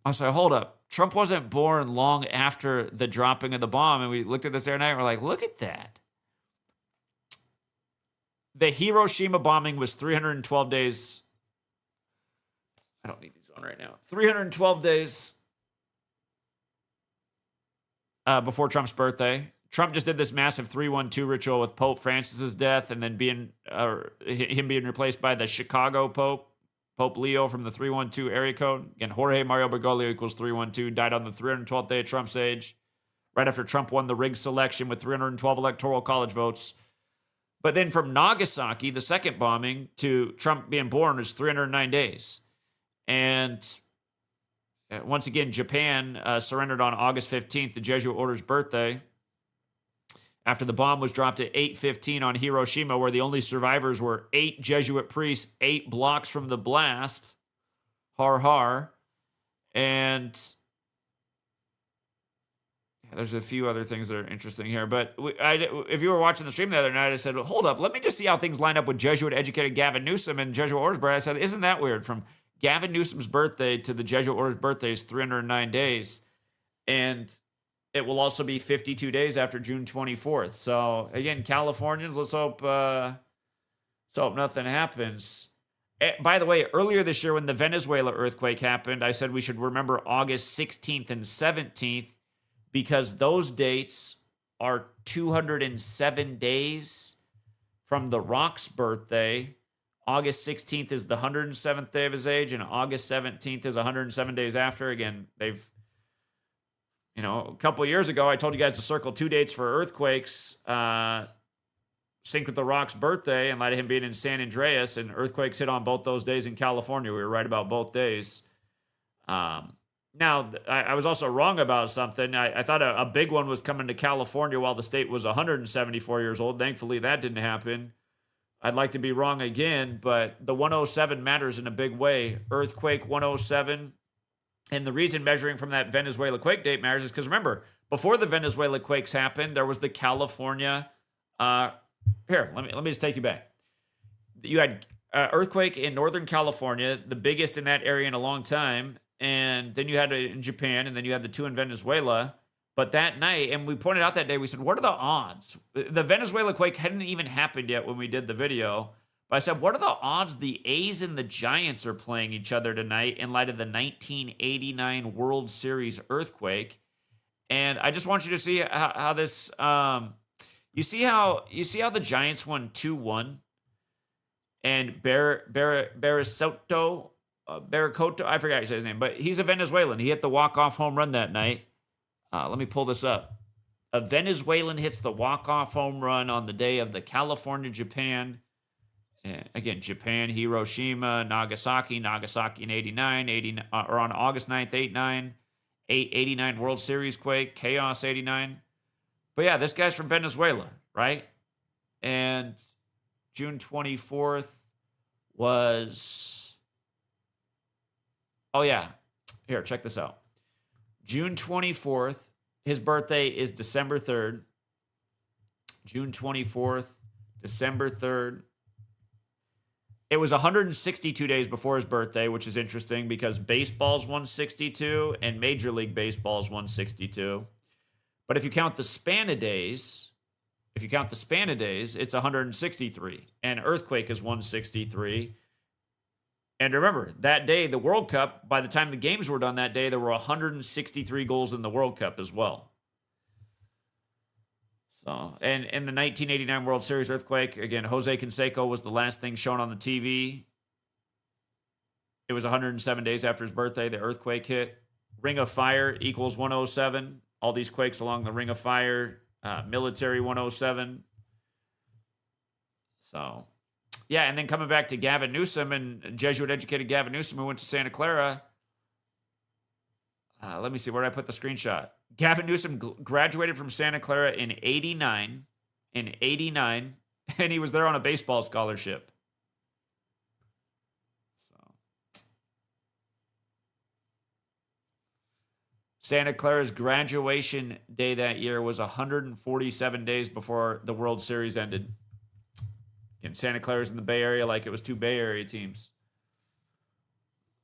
was like, hold up. Trump wasn't born long after the dropping of the bomb. And we looked at this the other night and we're like, look at that. The Hiroshima bombing was 312 days. I don't need these on right now. 312 days before Trump's birthday. Trump just did this massive 312 ritual with Pope Francis's death, and then him being replaced by the Chicago Pope, Pope Leo from the 312 area code. Again, Jorge Mario Bergoglio equals 312, died on the 312th day of Trump's age, right after Trump won the rigged selection with 312 electoral college votes. But then from Nagasaki, the second bombing, to Trump being born is 309 days. And once again, Japan surrendered on August 15th, the Jesuit order's birthday, after the bomb was dropped at 8:15 on Hiroshima, where the only survivors were 8 Jesuit priests 8 blocks from the blast. Har har. And there's a few other things that are interesting here. But if you were watching the stream the other night, I said, well, hold up, let me just see how things line up with Jesuit-educated Gavin Newsom and Jesuit Order's birthday. I said, isn't that weird? From Gavin Newsom's birthday to the Jesuit Order's birthday is 309 days. And it will also be 52 days after June 24th. So, again, Californians, let's hope nothing happens. By the way, earlier this year when the Venezuela earthquake happened, I said we should remember August 16th and 17th because those dates are 207 days from The Rock's birthday. August 16th is the 107th day of his age, and August 17th is 107 days after. Again, they've, a couple of years ago, I told you guys to circle 2 dates for earthquakes, synced with The Rock's birthday in light of him being in San Andreas, and earthquakes hit on both those days in California. We were right about both days. Now, I was also wrong about something. I thought a big one was coming to California while the state was 174 years old. Thankfully, that didn't happen. I'd like to be wrong again, but the 107 matters in a big way. Earthquake 107. And the reason measuring from that Venezuela quake date matters is because, remember, before the Venezuela quakes happened, there was the California... Here, let me just take you back. You had earthquake in Northern California, the biggest in that area in a long time, and then you had it in Japan, and then you had the 2 in Venezuela. But that night, and we pointed out that day, we said, what are the odds? The Venezuela quake hadn't even happened yet when we did the video. But I said, what are the odds the A's and the Giants are playing each other tonight in light of the 1989 World Series earthquake? And I just want you to see how this... You see how the Giants won 2-1, and Baracoto, I forgot how you say his name, but he's a Venezuelan. He hit the walk-off home run that night. Let me pull this up. A Venezuelan hits the walk-off home run on the day of the California-Japan. Again, Japan, Hiroshima, Nagasaki in 89, or on August 9th, 89 World Series quake, Chaos 89. But yeah, this guy's from Venezuela, right? And June 24th was... Oh yeah, here, check this out. June 24th, his birthday is December 3rd. June 24th, December 3rd. It was 162 days before his birthday, which is interesting because baseball's 162 and Major League Baseball's 162. But if you count the span of days, it's 163. And earthquake is 163. And remember, that day, the World Cup, by the time the games were done that day, there were 163 goals in the World Cup as well. So, and in the 1989 World Series earthquake, again, Jose Canseco was the last thing shown on the TV. It was 107 days after his birthday, the earthquake hit. Ring of Fire equals 107. All these quakes along the Ring of Fire, military 107. So, yeah, and then coming back to Gavin Newsom and Jesuit-educated Gavin Newsom who went to Santa Clara. Let me see, where did I put the screenshot? Gavin Newsom graduated from Santa Clara in 89, and he was there on a baseball scholarship. Santa Clara's graduation day that year was 147 days before the World Series ended. And Santa Clara's in the Bay Area like it was 2 Bay Area teams.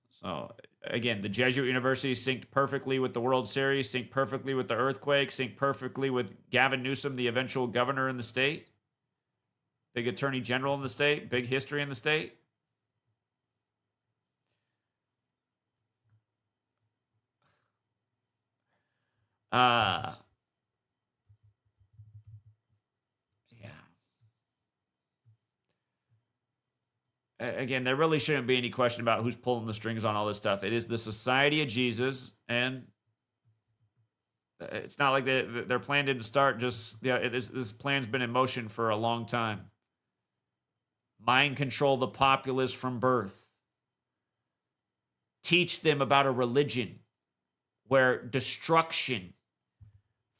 So, again, the Jesuit University synced perfectly with the World Series, synced perfectly with the earthquake, synced perfectly with Gavin Newsom, the eventual governor in the state. Big attorney general in the state, big history in the state. again, there really shouldn't be any question about who's pulling the strings on all this stuff. It is the Society of Jesus, and it's not like their plan didn't start just, this plan's been in motion for a long time. Mind control the populace from birth. Teach them about a religion where destruction,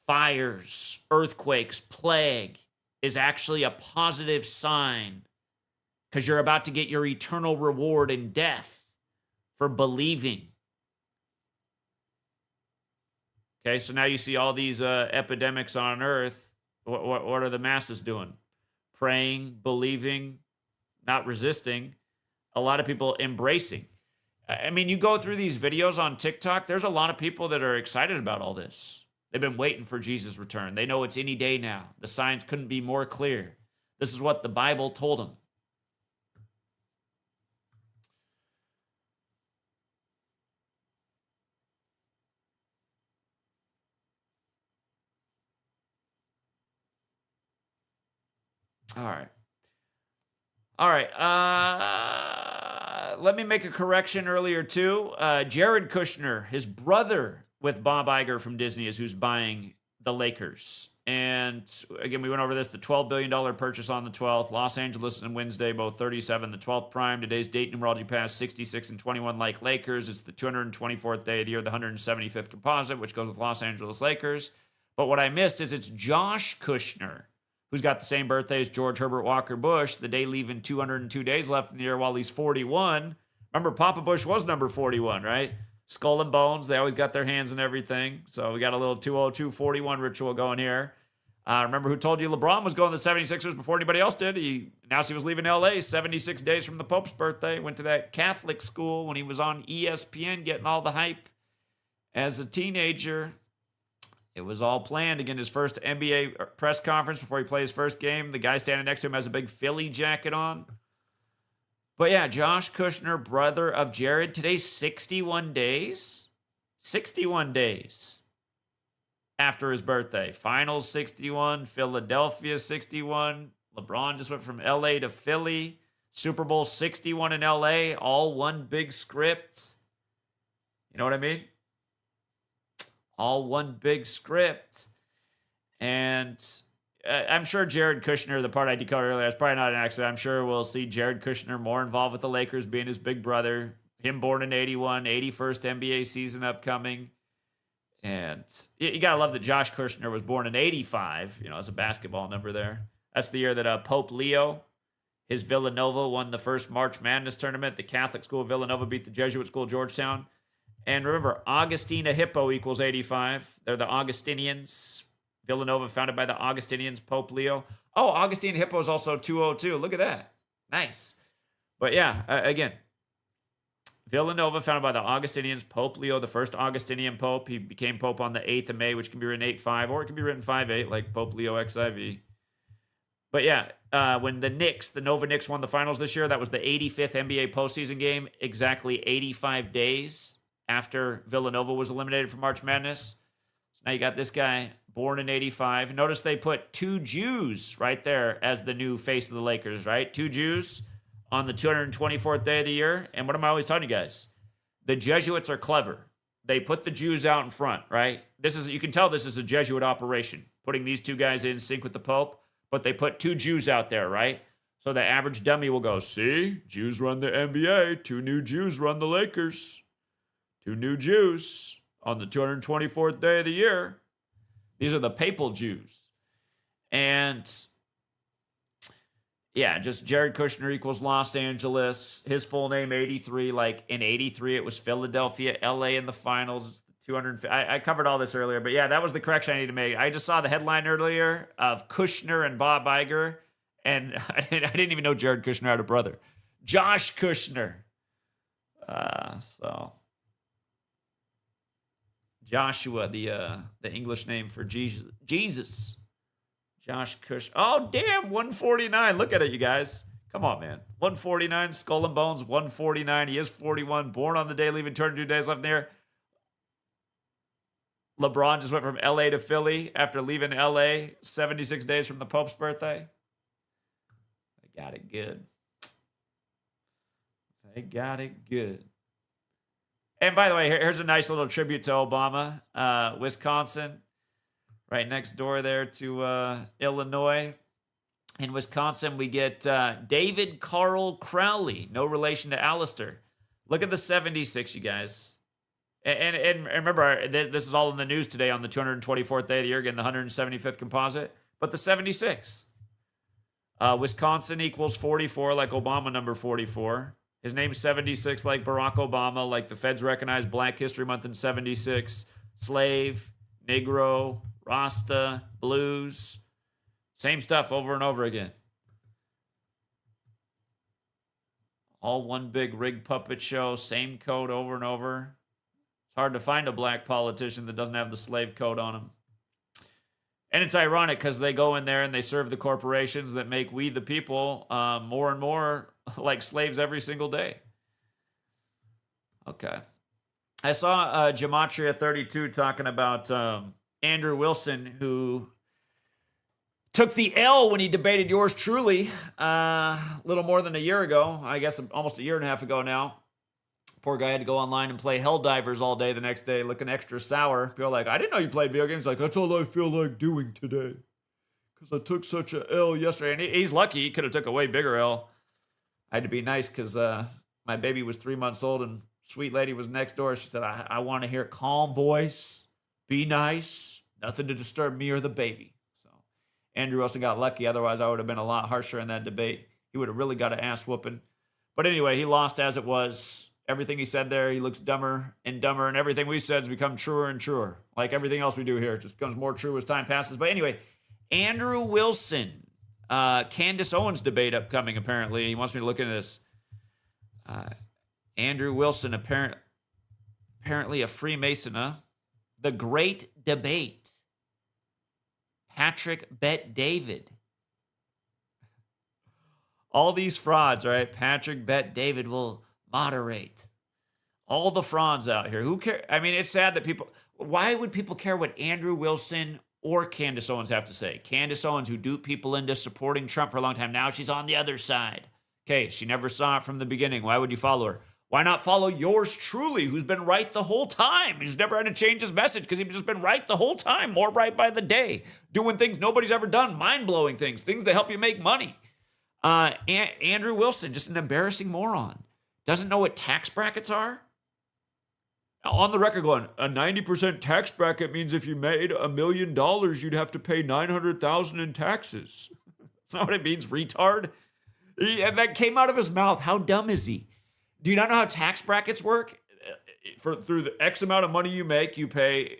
fires, earthquakes, plague is actually a positive sign because you're about to get your eternal reward in death for believing. Okay, so now you see all these epidemics on earth. What are the masses doing? Praying, believing, not resisting. A lot of people embracing. I mean, you go through these videos on TikTok, there's a lot of people that are excited about all this. They've been waiting for Jesus' return. They know it's any day now. The signs couldn't be more clear. This is what the Bible told them. All right. All right. Let me make a correction earlier, too. Jared Kushner, his brother with Bob Iger from Disney, is who's buying the Lakers. And again, we went over this, the $12 billion purchase on the 12th. Los Angeles and Wednesday, both 37, the 12th prime. Today's date numerology pass, 66 and 21 like Lakers. It's the 224th day of the year, the 175th composite, which goes with Los Angeles Lakers. But what I missed is it's Josh Kushner, who's got the same birthday as George Herbert Walker Bush, the day leaving 202 days left in the year while he's 41. Remember, Papa Bush was number 41, right? Skull and Bones, they always got their hands in everything. So we got a little 202-41 ritual going here. Remember who told you LeBron was going to the 76ers before anybody else did? He announced he was leaving LA 76 days from the Pope's birthday. Went to that Catholic school when he was on ESPN getting all the hype as a teenager. It was all planned. Again, his first NBA press conference before he plays his first game. The guy standing next to him has a big Philly jacket on. But yeah, Josh Kushner, brother of Jared. Today's 61 days. 61 days after his birthday. Finals 61, Philadelphia 61. LeBron just went from LA to Philly. Super Bowl 61 in LA. All one big script. You know what I mean? All one big script. And I'm sure Jared Kushner, the part I decoded earlier, that's probably not an accident. I'm sure we'll see Jared Kushner more involved with the Lakers, being his big brother. Him born in 81, 81st NBA season upcoming. And you got to love that Josh Kushner was born in 85. You know, as a basketball number there. That's the year that Pope Leo, his Villanova, won the first March Madness tournament. The Catholic school of Villanova beat the Jesuit school of Georgetown. And remember, Augustina Hippo equals 85. They're the Augustinians. Villanova founded by the Augustinians, Pope Leo. Oh, Augustine Hippo is also 202. Look at that. Nice. But yeah, again, Villanova founded by the Augustinians, Pope Leo, the first Augustinian Pope. He became Pope on the 8th of May, which can be written 8-5, or it can be written 5-8, like Pope Leo XIV. But yeah, when the Knicks, the Nova Knicks won the finals this year, that was the 85th NBA postseason game, exactly 85 days after Villanova was eliminated from March Madness. So now you got this guy born in 85. Notice they put two Jews right there as the new face of the Lakers, right? Two Jews on the 224th day of the year. And what am I always telling you guys? The Jesuits are clever. They put the Jews out in front, right? You can tell this is a Jesuit operation, putting these two guys in sync with the Pope, but they put two Jews out there, right? So the average dummy will go, see, Jews run the NBA, two new Jews run the Lakers. Two new Jews on the 224th day of the year. These are the papal Jews. And yeah, just Jared Kushner equals Los Angeles. His full name, 83. Like in 83, it was Philadelphia, LA in the finals. It's the 200. I covered all this earlier, but yeah, that was the correction I need to make. I just saw the headline earlier of Kushner and Bob Iger, and I didn't even know Jared Kushner had a brother. Josh Kushner. So Joshua, the English name for Jesus. Josh Kush. Oh, damn, 149. Look at it, you guys. Come on, man. 149, Skull and Bones, 149. He is 41, born on the day, leaving 202 days left in the year. LeBron just went from LA to Philly after leaving LA 76 days from the Pope's birthday. I got it good. They got it good. And by the way, here's a nice little tribute to Obama. Wisconsin, right next door there to Illinois. In Wisconsin, we get David Carl Crowley, no relation to Alistair. Look at the 76, you guys. And remember, this is all in the news today on the 224th day of the year, again, the 175th composite. But the 76. Wisconsin equals 44, like Obama number 44. His name's 76, like Barack Obama, like the feds recognize Black History Month in 76. Slave, Negro, Rasta, Blues. Same stuff over and over again. All one big rig puppet show, same code over and over. It's hard to find a black politician that doesn't have the slave code on him. And it's ironic because they go in there and they serve the corporations that make we the people more and more like slaves every single day. Okay. I saw Gematria32 talking about Andrew Wilson, who took the L when he debated yours truly a little more than a year ago. I guess almost a year and a half ago now. Poor guy had to go online and play Helldivers all day the next day, looking extra sour. People are like, I didn't know you played video games. Like, that's all I feel like doing today. Because I took such a L yesterday. And he's lucky. He could have took a way bigger L. I had to be nice because my baby was 3 months old and sweet lady was next door. She said, I want to hear a calm voice. Be nice. Nothing to disturb me or the baby. So Andrew Wilson got lucky. Otherwise, I would have been a lot harsher in that debate. He would have really got an ass whooping. But anyway, he lost as it was. Everything he said there, he looks dumber, and everything we said has become truer and truer. Like everything else we do here, it just becomes more true as time passes. But anyway, Andrew Wilson, Candace Owens debate upcoming, apparently. He wants me to look into this. Andrew Wilson, apparently a Freemason, huh? The Great Debate. Patrick Bet David. All these frauds, right? Patrick Bet David will moderate. All the frauds out here. Who care? I mean, it's sad that people... Why would people care what Andrew Wilson or Candace Owens have to say? Candace Owens, who duped people into supporting Trump for a long time. Now she's on the other side. Okay, she never saw it from the beginning. Why would you follow her? Why not follow yours truly, who's been right the whole time? He's never had to change his message because he's just been right the whole time. More right by the day. Doing things nobody's ever done. Mind-blowing things. Things that help you make money. Andrew Wilson, just an embarrassing moron. Doesn't know what tax brackets are? On the record going, a 90% tax bracket means if you made $1 million, you'd have to pay $900,000 in taxes. That's not what it means, retard. And that came out of his mouth. How dumb is he? Do you not know how tax brackets work? Through the X amount of money you make, you pay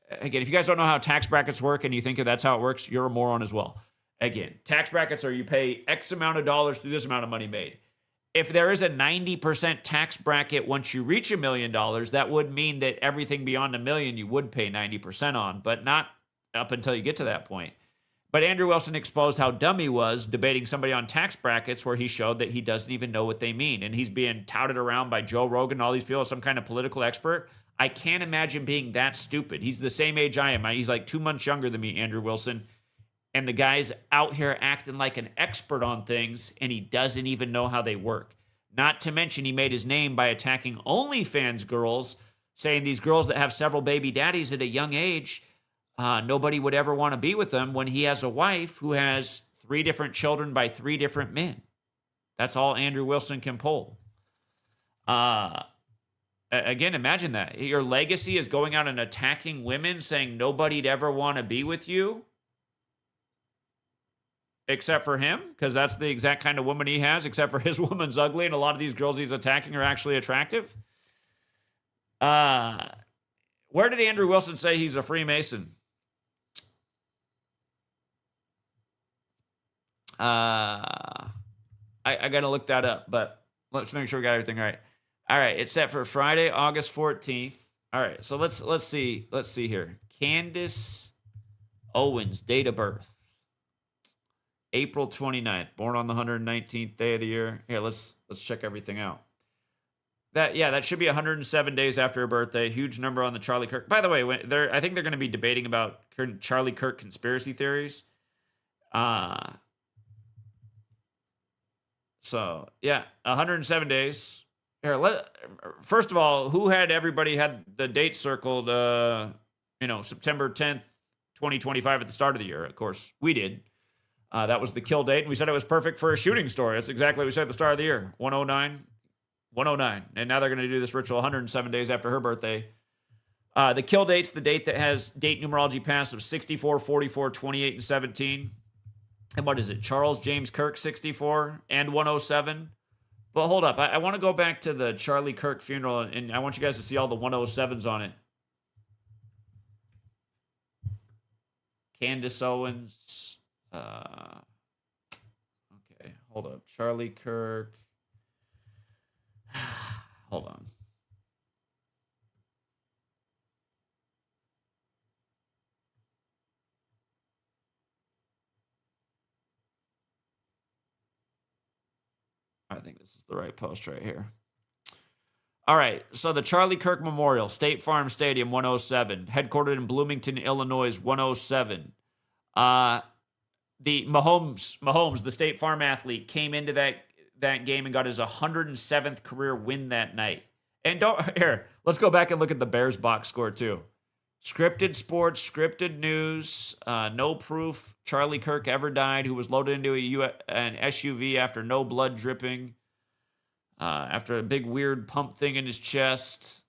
again, if you guys don't know how tax brackets work and you think that's how it works, you're a moron as well. Again, tax brackets are you pay X amount of dollars through this amount of money made. If there is a 90% tax bracket once you reach $1 million, that would mean that everything beyond $1 million you would pay 90% on, but not up until you get to that point. But Andrew Wilson exposed how dumb he was debating somebody on tax brackets where he showed that he doesn't even know what they mean. And he's being touted around by Joe Rogan and all these people as some kind of political expert. I can't imagine being that stupid. He's the same age I am. He's like 2 months younger than me, Andrew Wilson. And the guy's out here acting like an expert on things, and he doesn't even know how they work. Not to mention he made his name by attacking OnlyFans girls, saying these girls that have several baby daddies at a young age, nobody would ever want to be with them when he has a wife who has 3 different children by 3 different men. That's all Andrew Wilson can pull. Again, imagine that. Your legacy is going out and attacking women, saying nobody'd ever want to be with you. Except for him, because that's the exact kind of woman he has, except for his woman's ugly, and a lot of these girls he's attacking are actually attractive. Where did Andrew Wilson say he's a Freemason? I got to look that up, but let's make sure we got everything right. All right, it's set for Friday, August 14th. All right, so let's see here. Candace Owens, date of birth. April 29th, born on the 119th day of the year. Here, let's check everything out. That should be 107 days after her birthday. Huge number on the Charlie Kirk. By the way, I think they're going to be debating about Charlie Kirk conspiracy theories. So So, yeah, 107 days. Here, first of all, who had everybody had the date circled, September 10th, 2025 at the start of the year? Of course, we did. That was the kill date, and we said it was perfect for a shooting story. That's exactly what we said at the start of the year. 109. And now they're going to do this ritual 107 days after her birthday. The kill date's the date that has date numerology pass of 64, 44, 28, and 17. And what is it? Charles James Kirk, 64 and 107. But hold up. I want to go back to the Charlie Kirk funeral, and I want you guys to see all the 107s on it. Candace Owens. Okay, hold up. Charlie Kirk. Hold on. I think this is the right post right here. All right, so the Charlie Kirk Memorial, State Farm Stadium, 107. Headquartered in Bloomington, Illinois, 107. The Mahomes, the State Farm athlete, came into that game and got his 107th career win that night. And let's go back and look at the Bears box score too. Scripted sports, scripted news, no proof Charlie Kirk ever died, who was loaded into an SUV after no blood dripping, after a big weird pump thing in his chest.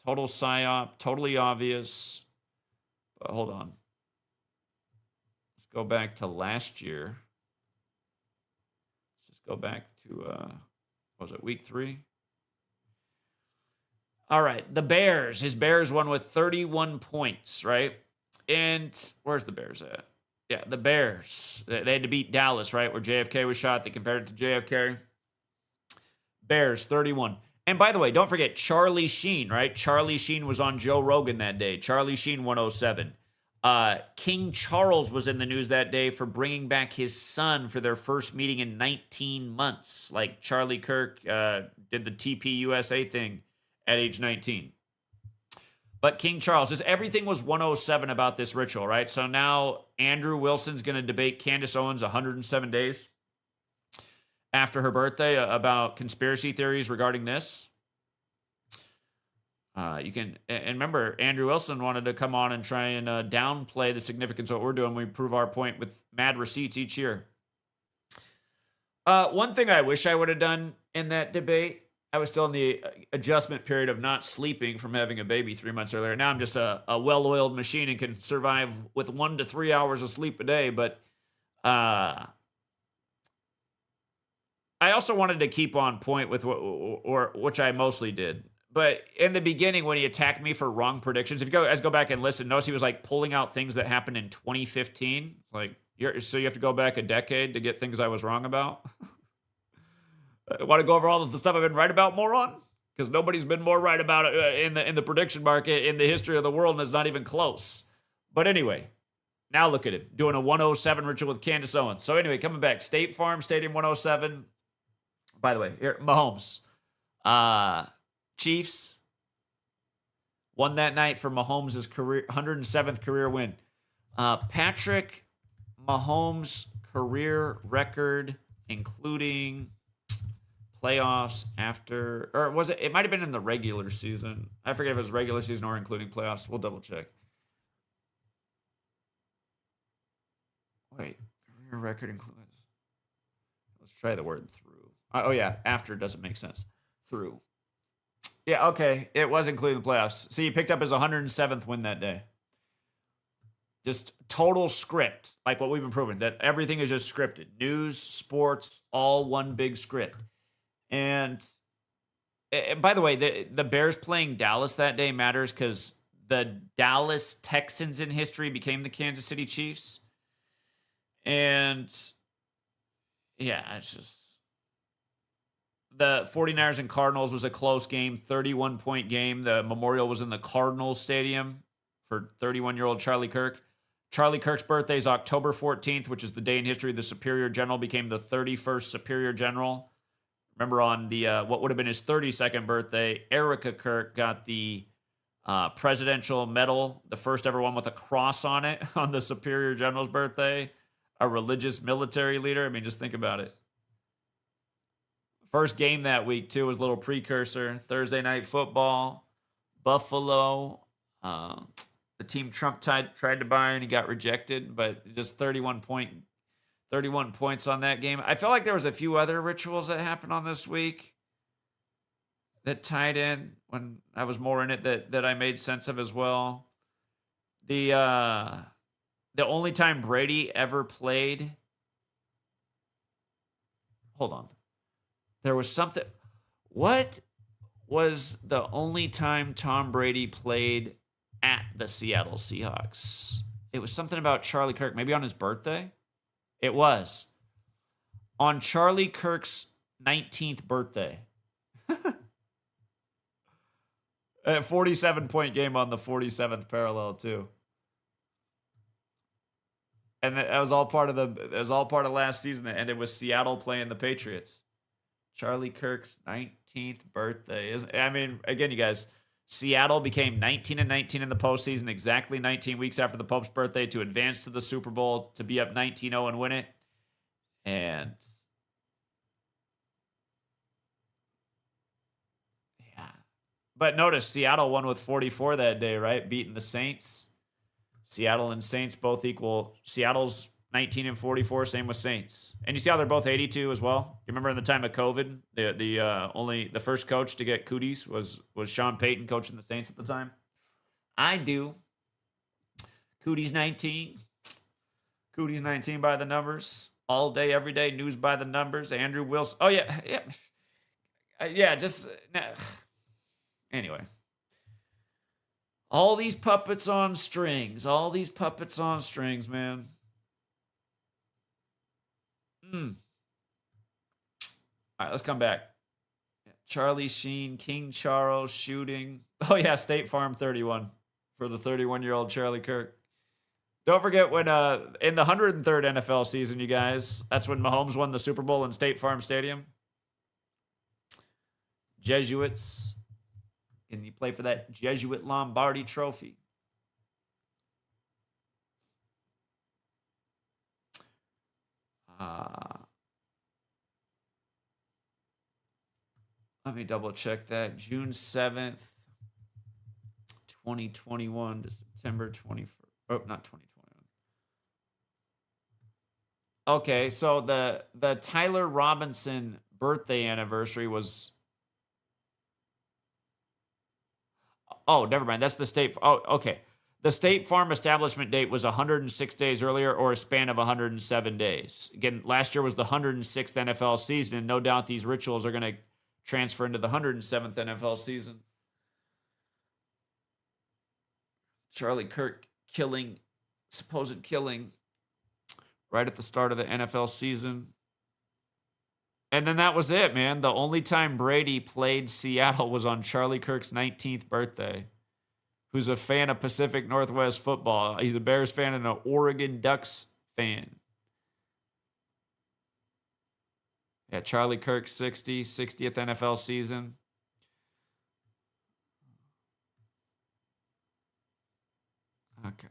Total psyop, totally obvious. But hold on. Let's go back to last year. Let's just go back to, what was it, week 3? All right, the Bears. His Bears won with 31 points, right? And where's the Bears at? Yeah, the Bears. They had to beat Dallas, right, where JFK was shot. They compared it to JFK. Bears, 31. And by the way, don't forget Charlie Sheen, right? Charlie Sheen was on Joe Rogan that day. Charlie Sheen, 107. King Charles was in the news that day for bringing back his son for their first meeting in 19 months. Like Charlie Kirk did the TPUSA thing at age 19. But King Charles, just everything was 107 about this ritual, right? So now Andrew Wilson's going to debate Candace Owens 107 days after her birthday about conspiracy theories regarding this. And remember, Andrew Wilson wanted to come on and try and downplay the significance of what we're doing. We prove our point with mad receipts each year. One thing I wish I would have done in that debate, I was still in the adjustment period of not sleeping from having a baby 3 months earlier. Now I'm just a well-oiled machine and can survive with 1 to 3 hours of sleep a day. But I also wanted to keep on point with which I mostly did. But in the beginning, when he attacked me for wrong predictions, if you guys go back and listen, notice he was like pulling out things that happened in 2015. Like, so you have to go back a decade to get things I was wrong about. I want to go over all of the stuff I've been right about, moron? Because nobody's been more right about it in the prediction market in the history of the world, and it's not even close. But anyway, now look at him doing a 107 ritual with Candace Owens. So anyway, coming back, State Farm Stadium 107. By the way, here, Mahomes. Chiefs won that night for Mahomes' career 107th career win. Patrick Mahomes' career record, including playoffs after, or was it? It might have been in the regular season. I forget if it was regular season or including playoffs. We'll double check. Wait, career record includes. Let's try the word through. Oh yeah, after doesn't make sense. Through. Yeah, okay. It was including the playoffs. So he picked up his 107th win that day. Just total script, like what we've been proving, that everything is just scripted. News, sports, all one big script. And by the way, the Bears playing Dallas that day matters because the Dallas Texans in history became the Kansas City Chiefs. And yeah, it's just the 49ers and Cardinals was a close game, 31-point game. The memorial was in the Cardinals Stadium for 31-year-old Charlie Kirk. Charlie Kirk's birthday is October 14th, which is the day in history the Superior General became the 31st Superior General. Remember on the what would have been his 32nd birthday, Erica Kirk got the Presidential Medal, the first ever one with a cross on it on the Superior General's birthday. A religious military leader. I mean, just think about it. First game that week, too, was a little precursor. Thursday night football, Buffalo. The team Trump tried to buy and he got rejected, but just 31 points on that game. I feel like there was a few other rituals that happened on this week that tied in when I was more in it that I made sense of as well. The only time Brady ever played. Hold on. There was something. What was the only time Tom Brady played at the Seattle Seahawks? It was something about Charlie Kirk, maybe on his birthday. It was on Charlie Kirk's 19th birthday. A 47-point game on the 47th parallel too. And that was all part of last season that ended with Seattle playing the Patriots. Charlie Kirk's 19th birthday. I mean, again, you guys, Seattle became 19-19 in the postseason, exactly 19 weeks after the Pope's birthday, to advance to the Super Bowl, to be up 19-0 and win it. And yeah. But notice, Seattle won with 44 that day, right? Beating the Saints. Seattle and Saints both equal. Seattle's 19 and 44, same with Saints. And you see how they're both 82 as well? You remember in the time of COVID, the first coach to get cooties was Sean Payton coaching the Saints at the time? I do. Cooties 19. Cooties 19 by the numbers. All day, every day, news by the numbers. Andrew Wilson. Oh, yeah. Anyway. All these puppets on strings. All these puppets on strings, man. All right, let's come back. Charlie Sheen, King Charles shooting. Oh, yeah, State Farm 31 for the 31-year-old Charlie Kirk. Don't forget when in the 103rd NFL season, you guys, that's when Mahomes won the Super Bowl in State Farm Stadium. Jesuits. And you play for that Jesuit Lombardi trophy. Let me double check that. June 7th, 2021 to September 21st. Oh, not 2021. Okay, so the Tyler Robinson birthday anniversary was... Oh, never mind. That's the state... Oh, okay. The State Farm establishment date was 106 days earlier, or a span of 107 days. Again, last year was the 106th NFL season, and no doubt these rituals are going to transfer into the 107th NFL season. Charlie Kirk supposed killing, right at the start of the NFL season. And then that was it, man. The only time Brady played Seattle was on Charlie Kirk's 19th birthday. Who's a fan of Pacific Northwest football. He's a Bears fan and an Oregon Ducks fan. Yeah, Charlie Kirk, 60th NFL season. Okay.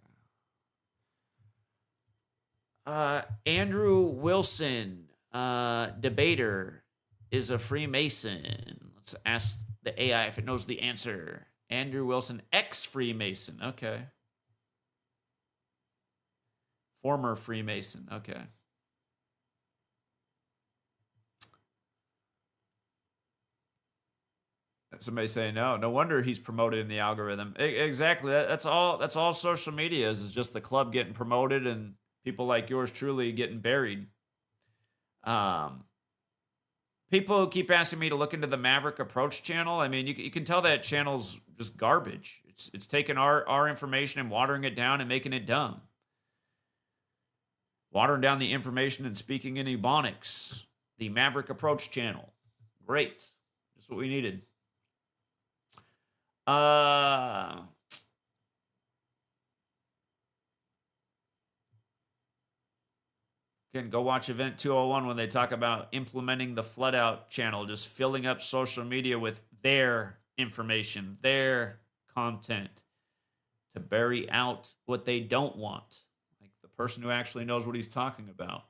Andrew Wilson, debater, is a Freemason. Let's ask the AI if it knows the answer. Andrew Wilson, ex-Freemason. Okay. Former Freemason. Okay. Somebody saying no. No wonder he's promoted in the algorithm. Exactly. That's all social media is just the club getting promoted and people like yours truly getting buried. People keep asking me to look into the Maverick Approach channel. I mean, you can tell that channel's just garbage. It's taking our information and watering it down and making it dumb. Watering down the information and speaking in Ebonics. The Maverick Approach channel. Great. Just what we needed. Again, go watch Event 201 when they talk about implementing the flood out channel, just filling up social media with their information, their content to bury out what they don't want. Like the person who actually knows what he's talking about.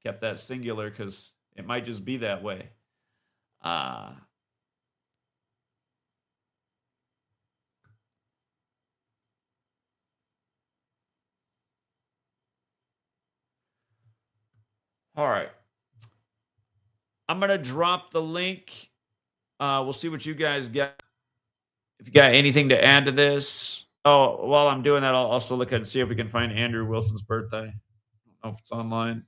Kept that singular because it might just be that way. Uh, all right. I'm going to drop the link. We'll see what you guys got. If you got anything to add to this. Oh, while I'm doing that, I'll also look and see if we can find Andrew Wilson's birthday. I don't know if it's online.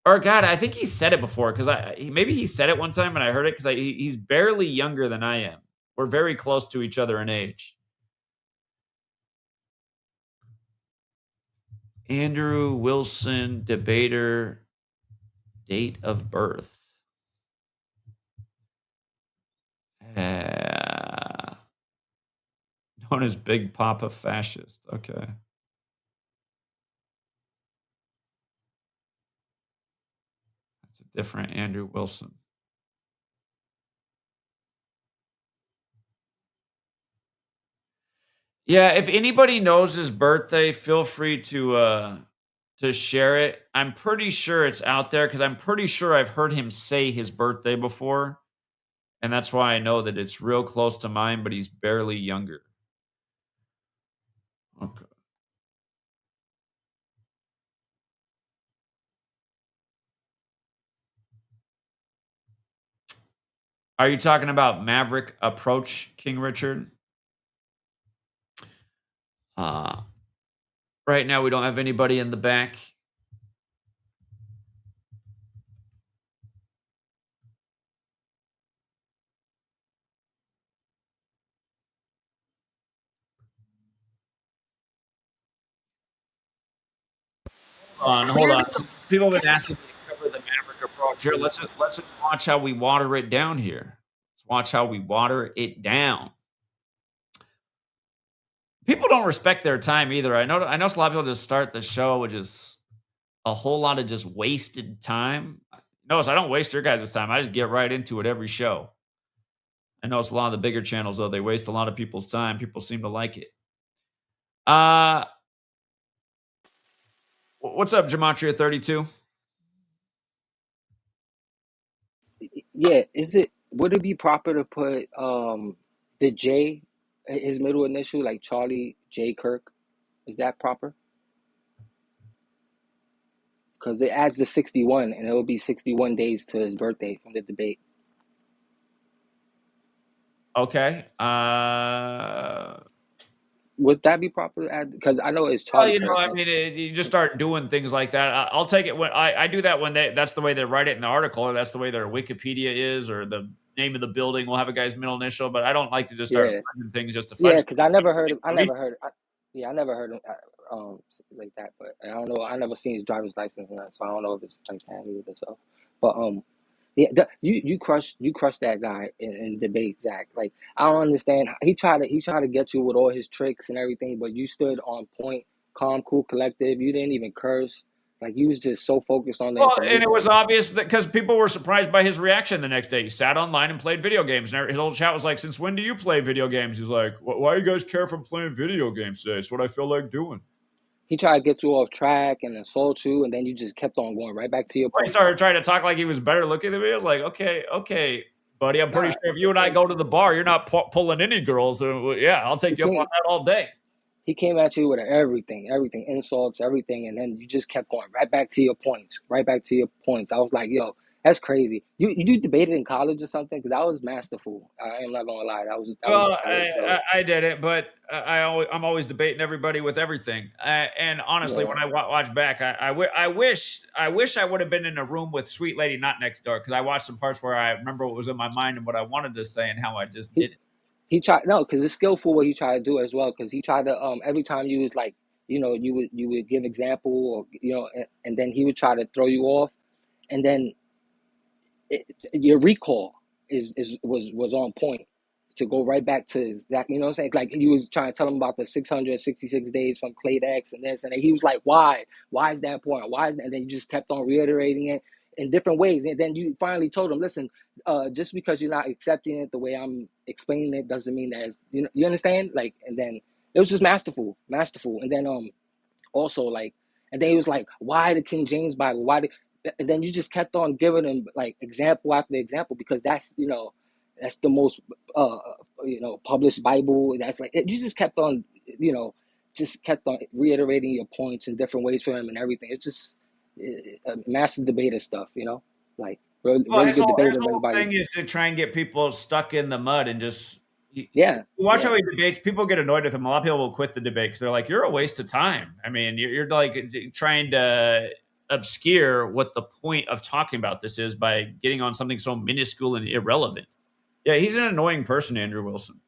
Or God, I think he said it before because maybe he said it one time and I heard it because he's barely younger than I am. We're very close to each other in age. Andrew Wilson, debater, date of birth. Known as Big Papa Fascist. Okay. That's a different Andrew Wilson. Yeah, if anybody knows his birthday, feel free to share it. I'm pretty sure it's out there because I'm pretty sure I've heard him say his birthday before. And that's why I know that it's real close to mine, but he's barely younger. Okay. Are you talking about Maverick Approach, King Richard? Right now, we don't have anybody in the back. Hold on. Since people have been asking me to cover the Maverick Approach here, let's just watch how we water it down here. Let's watch how we water it down. People don't respect their time either. I know a lot of people just start the show with just a whole lot of just wasted time. Notice I don't waste your guys' time. I just get right into it every show. I notice a lot of the bigger channels, though, they waste a lot of people's time. People seem to like it. What's up, Gematria32? Yeah, would it be proper to put the J, his middle initial, like Charlie J Kirk? Is that proper? Because it adds the 61, and it will be 61 days to his birthday from the debate. Okay. Would that be proper to add? Because I know it's Well, Charlie Kirk. I mean, you just start doing things like that. I'll take it when I do that when that's the way they write it in the article, or that's the way their Wikipedia is, or the name of the building will have a guy's middle initial. But I don't like to just start finding things just to find. Yeah, because I never heard him. I never heard him like that. But I don't know. I never seen his driver's license, and that, so I don't know if it's like that either. So, but yeah, you crushed that guy in debate, Zach. Like, I don't understand. He tried to get you with all his tricks and everything, but you stood on point, calm, cool, collective. You didn't even curse. Like, you was just so focused on the information. And it was obvious that because people were surprised by his reaction the next day. He sat online and played video games. And his whole chat was like, "Since when do you play video games?" He's like, "Why do you guys care if I'm playing video games today? It's what I feel like doing." He tried to get you off track and insult you, and then you just kept on going right back to your point. He started trying to talk like he was better looking than me. I was like, okay, buddy. I'm pretty sure if you and I go to the bar, you're not pulling any girls. Yeah, I'll take you up on that all day. He came at you with everything, insults, everything, and then you just kept going right back to your points, I was like, yo, that's crazy. You debated in college or something? Because that was masterful. I am not gonna lie. I did it, but I'm always debating everybody with everything. And honestly, when I watch back, I wish I would have been in a room with Sweet Lady Not Next Door, because I watched some parts where I remember what was in my mind and what I wanted to say and how I just did it. He tried because it's skillful what he tried to do as well. Because he tried to every time you was like, you would give example, or and then he would try to throw you off, and then your recall was on point to go right back to exactly, what I'm saying? Like, he was trying to tell him about the 666 days from Clade X and this, and he was like, why is that important? Why is that? And then you just kept on reiterating it in different ways, and then you finally told him, listen, just because you're not accepting it the way I'm explaining it doesn't mean that you understand. Like, and then it was just masterful, and then also, like, and then he was like, why the King James Bible? and then you just kept on giving them like example after example, because that's, that's the most published Bible. That's like you just kept on, just kept on reiterating your points in different ways for him and everything. It's just master debater stuff, like really, Well, really good his debater. whole Everybody, thing is to try and get people stuck in the mud and just yeah, watch yeah. how he debates. People get annoyed with him. A lot of people will quit the debate because they're like, "You're a waste of time." I mean, you're like trying to obscure what the point of talking about this is by getting on something so minuscule and irrelevant. Yeah, he's an annoying person, Andrew Wilson.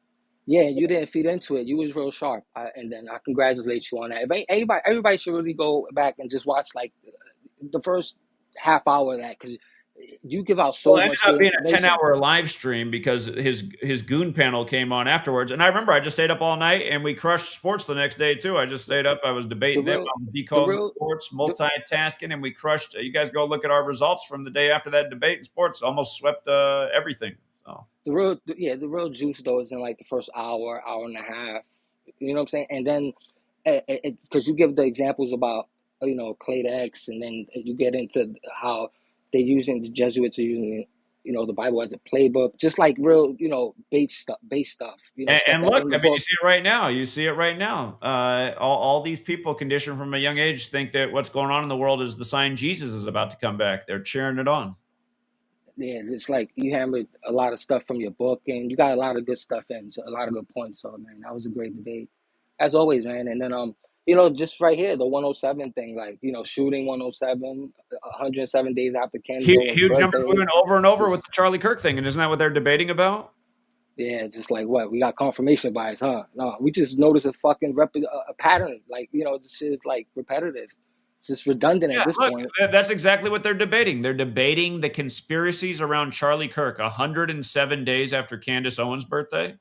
Yeah, you didn't feed into it. You was real sharp, and then I congratulate you on that. Everybody should really go back and just watch like the first half hour of that, because you give out Well, so it ended much up good being a information. 10-hour live stream because his goon panel came on afterwards. And I remember I just stayed up all night and we crushed sports the next day too. I just stayed up. I was The debating them. real, I was the decoding the real, sports, the, multitasking, and we crushed. You guys go look at our results from the day after that debate in sports. Almost swept everything. So yeah, the real juice though is in like the first hour, hour and a half. You know what I'm saying? And then, because you give the examples about Clade X, and then you get into how the Jesuits are using the Bible as a playbook, just like real base stuff, stuff and that's look, in the I mean, you book. see it right now. You see it right now. All these people conditioned from a young age think that what's going on in the world is the sign Jesus is about to come back. They're cheering it on. Yeah, it's like you hammered a lot of stuff from your book, and you got a lot of good stuff in, so a lot of good points. So man, that was a great debate, as always, man. And then just right here, the 107 thing, like shooting 107, 107 days after Ken Zolan's Huge number birthday. moving over and over with Just the Charlie Kirk thing, and isn't that what they're debating about? yeah, just like what we got confirmation bias, huh? No, we just noticed a fucking a pattern. Like this shit is like repetitive. It's just redundant at Yeah, this look, point. that's exactly what they're debating. They're debating the conspiracies around Charlie Kirk 107 days after Candace Owens' birthday.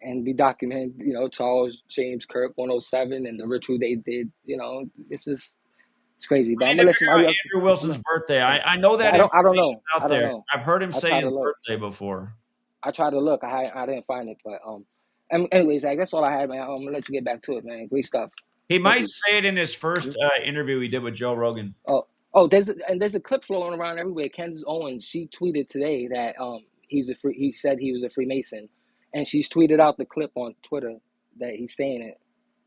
And we document, Charles James Kirk 107 and the ritual they did. This is it's crazy. But We I'm need gonna to listen. figure out Andrew Wilson's birthday. I know that I don't information's know. I out don't there. know. I've heard him I say try to his look. birthday before. I try to look. I didn't find it, but And anyways, Zach, that's all I had, man. I'm gonna let you get back to it, man. Great stuff. He Thank might you. say it in his first interview he did with Joe Rogan. Oh, there's a clip flowing around everywhere. Candace Owens, she tweeted today that he said he was a Freemason, and she's tweeted out the clip on Twitter that he's saying it.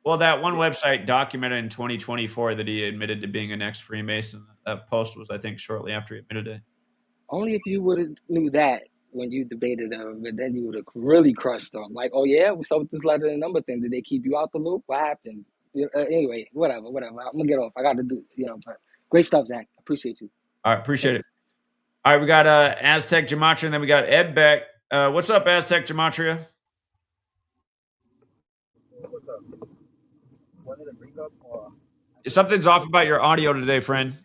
Well, that one website documented in 2024 that he admitted to being an ex-Freemason. That post was, I think, shortly after he admitted it. Only if you would have knew that when you debated them, but then you would have really crushed them. Like, oh yeah, what's up with this letter and number thing? Did they keep you out the loop? What happened? Anyway, whatever. I'm gonna get off. I got to do, but great stuff, Zach. Appreciate you. All right, appreciate it. Thanks. All right, we got Aztec Gematria, and then we got Ed back. What's up, Aztec Gematria? What's up? Wanted to bring up. Something's off about your audio today, friend. Give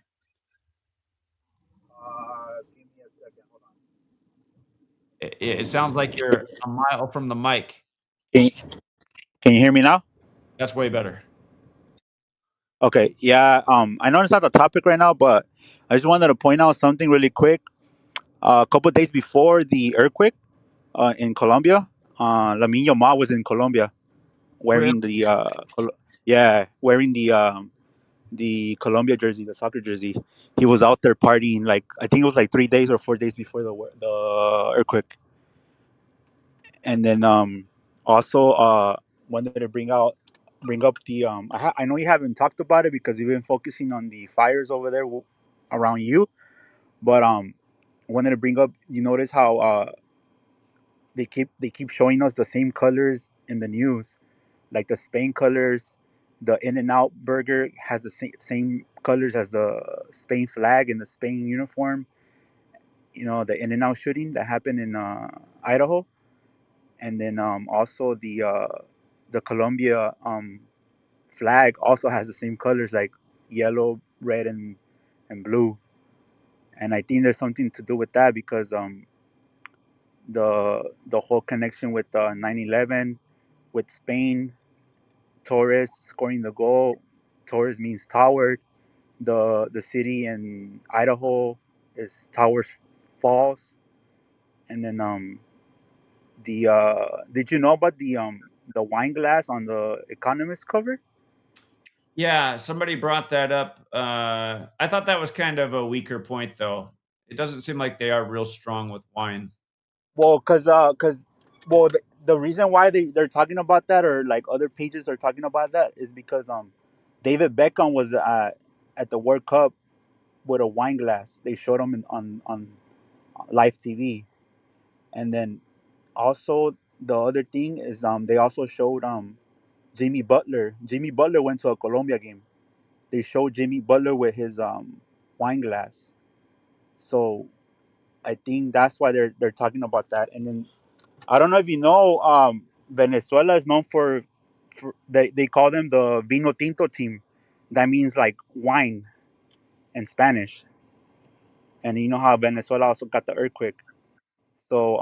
me a second. Hold on. It sounds like you're a mile from the mic. Can you hear me now? That's way better. Okay. Yeah. I know it's not the topic right now, but I just wanted to point out something really quick. A couple of days before the earthquake, in Colombia, Lamin Yamal was in Colombia, Really? wearing wearing the Colombia jersey, the soccer jersey. He was out there partying, like I think it was like 3 days or 4 days before the earthquake. And then also wanted to bring up the I know you haven't talked about it because you've been focusing on the fires over there around you, but wanted to bring up, you notice how they keep showing us the same colors in the news, like the Spain colors. The In and Out burger has the same colors as the Spain flag and the Spain uniform. The In and Out shooting that happened in Idaho. And then also the Colombia flag also has the same colors, like yellow, red, and blue. And I think there's something to do with that because the whole connection with 9/11, with Spain, Torres scoring the goal. Torres means tower. The city in Idaho is Towers Falls. And then did you know about the wine glass on the Economist cover? Yeah, somebody brought that up. I thought that was kind of a weaker point, though. It doesn't seem like they are real strong with wine. Well, well, the reason why they're talking about that, or like other pages are talking about that, is because David Beckham was at the World Cup with a wine glass. They showed him on live TV. And then also the other thing is they also showed Jimmy Butler. Jimmy Butler went to a Colombia game. They showed Jimmy Butler with his wine glass. So I think that's why they're talking about that. And then I don't know if you know, Venezuela is known for they call them the Vino Tinto team. That means like wine in Spanish. And you know how Venezuela also got the earthquake. So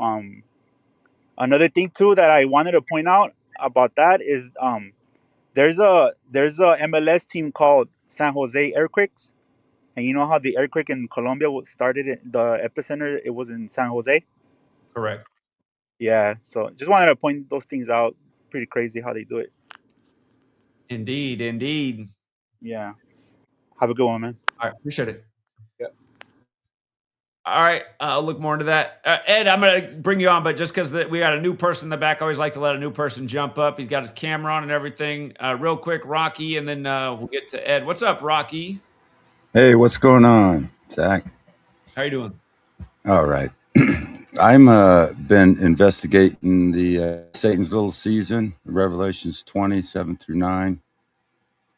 another thing too that I wanted to point out about that is there's a MLS team called San Jose Earthquakes. And you know how the earthquake in Colombia started the epicenter, it was in San Jose. Correct. Yeah, so just wanted to point those things out. Pretty crazy how they do it. Indeed, indeed. Yeah. Have a good one, man. All right, appreciate it. Yeah. All right, I'll look more into that. Ed, I'm going to bring you on, but just because we got a new person in the back, I always like to let a new person jump up. He's got his camera on and everything. Real quick, Rocky, and then we'll get to Ed. What's up, Rocky? Hey, what's going on, Zach? How you doing? All right. I'm been investigating the Satan's little season, Revelations 27 through 9.